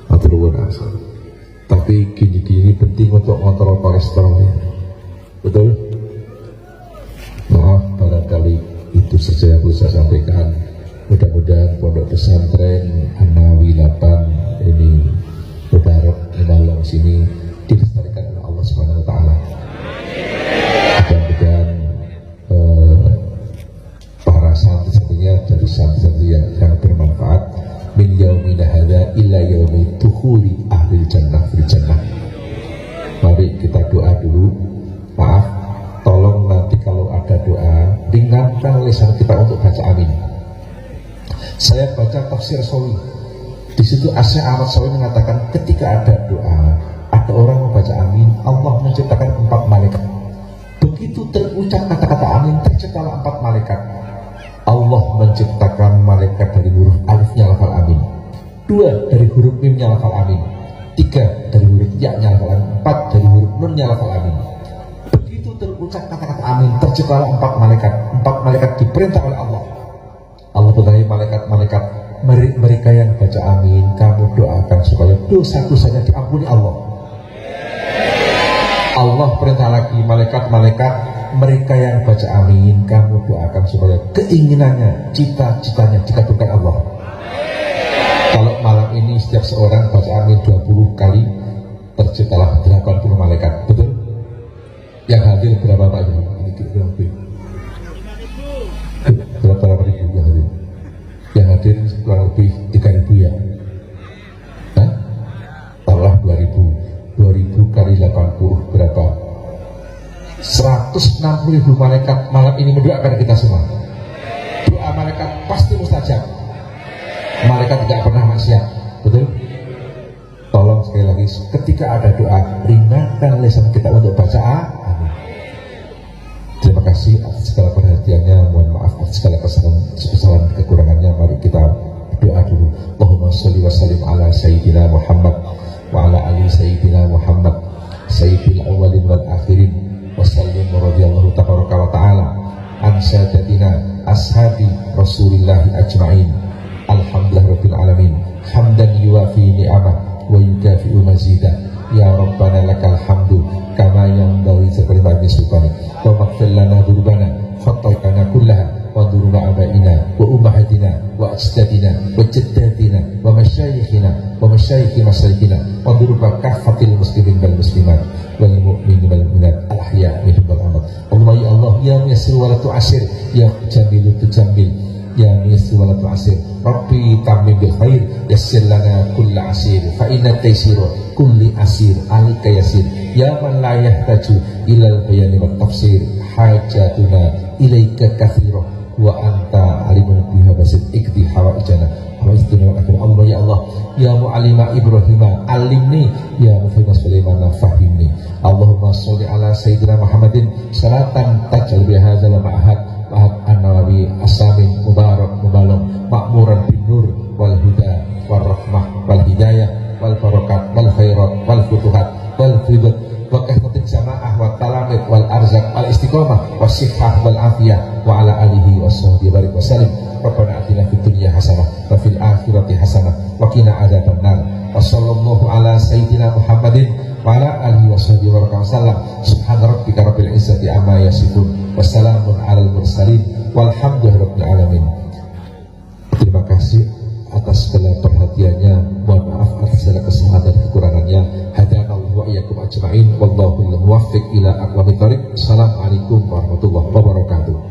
maturun asal. Tapi gini-gini penting untuk ngontrol kolesterol ya. Betul? Maaf barangkali itu saja yang bisa saya sampaikan. Mudah-mudahan pondok pesantren Anawi 8 ini Mubarak Mubalong sini dilestarikan oleh Allah Subhanahu wa taala. Mudah-mudahan para santri-santrinya dari santri-santri yang bermanfaat min yaumina hadza illa yaumi dukhuli ahli jannah fil jannah. Mari kita doa dulu. Maaf, tolong nanti kalau ada doa ringankan lisan kita untuk baca amin. Saya baca tafsir Sawi. Di situ Syekh Ahmad Sawi mengatakan ketika ada doa, ada orang membaca amin, Allah menciptakan 4 malaikat. Begitu terucap kata-kata amin, terciptalah 4 malaikat. Allah menciptakan malaikat dari huruf alifnya lafal amin, 2 dari huruf mimnya lafal amin, 3 dari huruf ya-nya lafal amin, 4 dari huruf nun-nya lafal amin. Begitu terucap kata-kata amin, terciptalah 4 malaikat. 4 malaikat diperintah oleh Allah. Allah berkata malaikat-malaikat, mereka yang baca amin, kamu doakan supaya dosa-dosanya diampuni Allah. Allah perintah lagi malaikat-malaikat, mereka yang baca amin, kamu doakan supaya keinginannya, cita-citanya dikabulkan Allah. Kalau malam ini setiap seorang baca amin 20 kali, terciptalah 80 malaikat. Betul? Yang hadir berapa Pak? Ini berapa ribu yang hadir? Yang hadir kurang lebih 3.000 ya? Hah? Taruhlah 2.000 kali 80 berapa? 160.000 malaikat malam ini mendoakan kita semua. Doa malaikat pasti mustajab. Malaikat tidak pernah maksiat. Betul? Tolong sekali lagi, ketika ada doa, ringankan lisan kita untuk baca amin. Terima kasih atas segala perhatiannya. Mohon maaf atas segala kesalahan kekurangannya. Mari kita doa dulu. Allahumma sholli wa sallim ala sayyidina Muhammad wa ala ali sayyidina Muhammad sayyidil awwalin wal akhirin wa sallim radhiyallahu tabaraka wa ta'ala an sadatina ashabi Rasulillah ajma'in. Alhamdulillah rabbil alamin hamdan yuwafi ni'amah wa yukafi'u mazidah. Ya Rabbana lakal hamdu kama yanbaghi li sultanik wa maghfir lana dzunubana khata'ana kullaha wa dzunuba abaina wa ummahatina wa ajdadina wa jaddadina wa masyayikhina wa masyayikhi masyayikhina wa dzunuba kaffatil muslimin wal muslimat wal mu'minin wal mu'minat al ahya minhum wal amwat. Allahumma ya Allah ya muyassir wa la tu'assir ya jamilu tujammil ya muyassir wa la tu'assir Rabbi tamim bil khair yassir lana kulla asir fa inna taysira kulli asir alika yasir ya man la yahtaju ilal bayani wat tafsir hajatuna ilaika kathira wa anta alimun biha basit ikdi hawaijana hawaijana Allah ya Allah ya mu'allima Ibrahima alimni ya mufhima Sulaimana fahimni. Allahumma sholli ala sayyidina Muhammadin salatan tajal biha zala ma'ahad ma'ahad an-nawawi as-samin mubarak mubalong makmuran bin nur wal huda wal rahmah wal hidayah wal barakat wal khairat wal futuhat wal fidat wa kahmatin jamaah wa talamid wal arzak wal istiqamah wa sihah wal afiyah wa ala alihi wa sahbihi barik wa salim. Rabbana atina fid dunya hasanah wa fil akhirati hasanah wa qina adzaban nar. Wa sallallahu ala sayyidina Muhammadin wa ala alihi wa sahbihi wa sallam. Subhana rabbika rabbil izzati amma yasifun wa salamun alal mursalin walhamdulillahi rabbil alamin. Terima kasih atas segala perhatiannya. Mohon maaf atas segala kesalahan dan kekurangannya. Hadanallahu wa iyyakum ajma'in. Wallahu muwaffiq ila aqwamit thoriq. Assalamualaikum warahmatullahi wabarakatuh.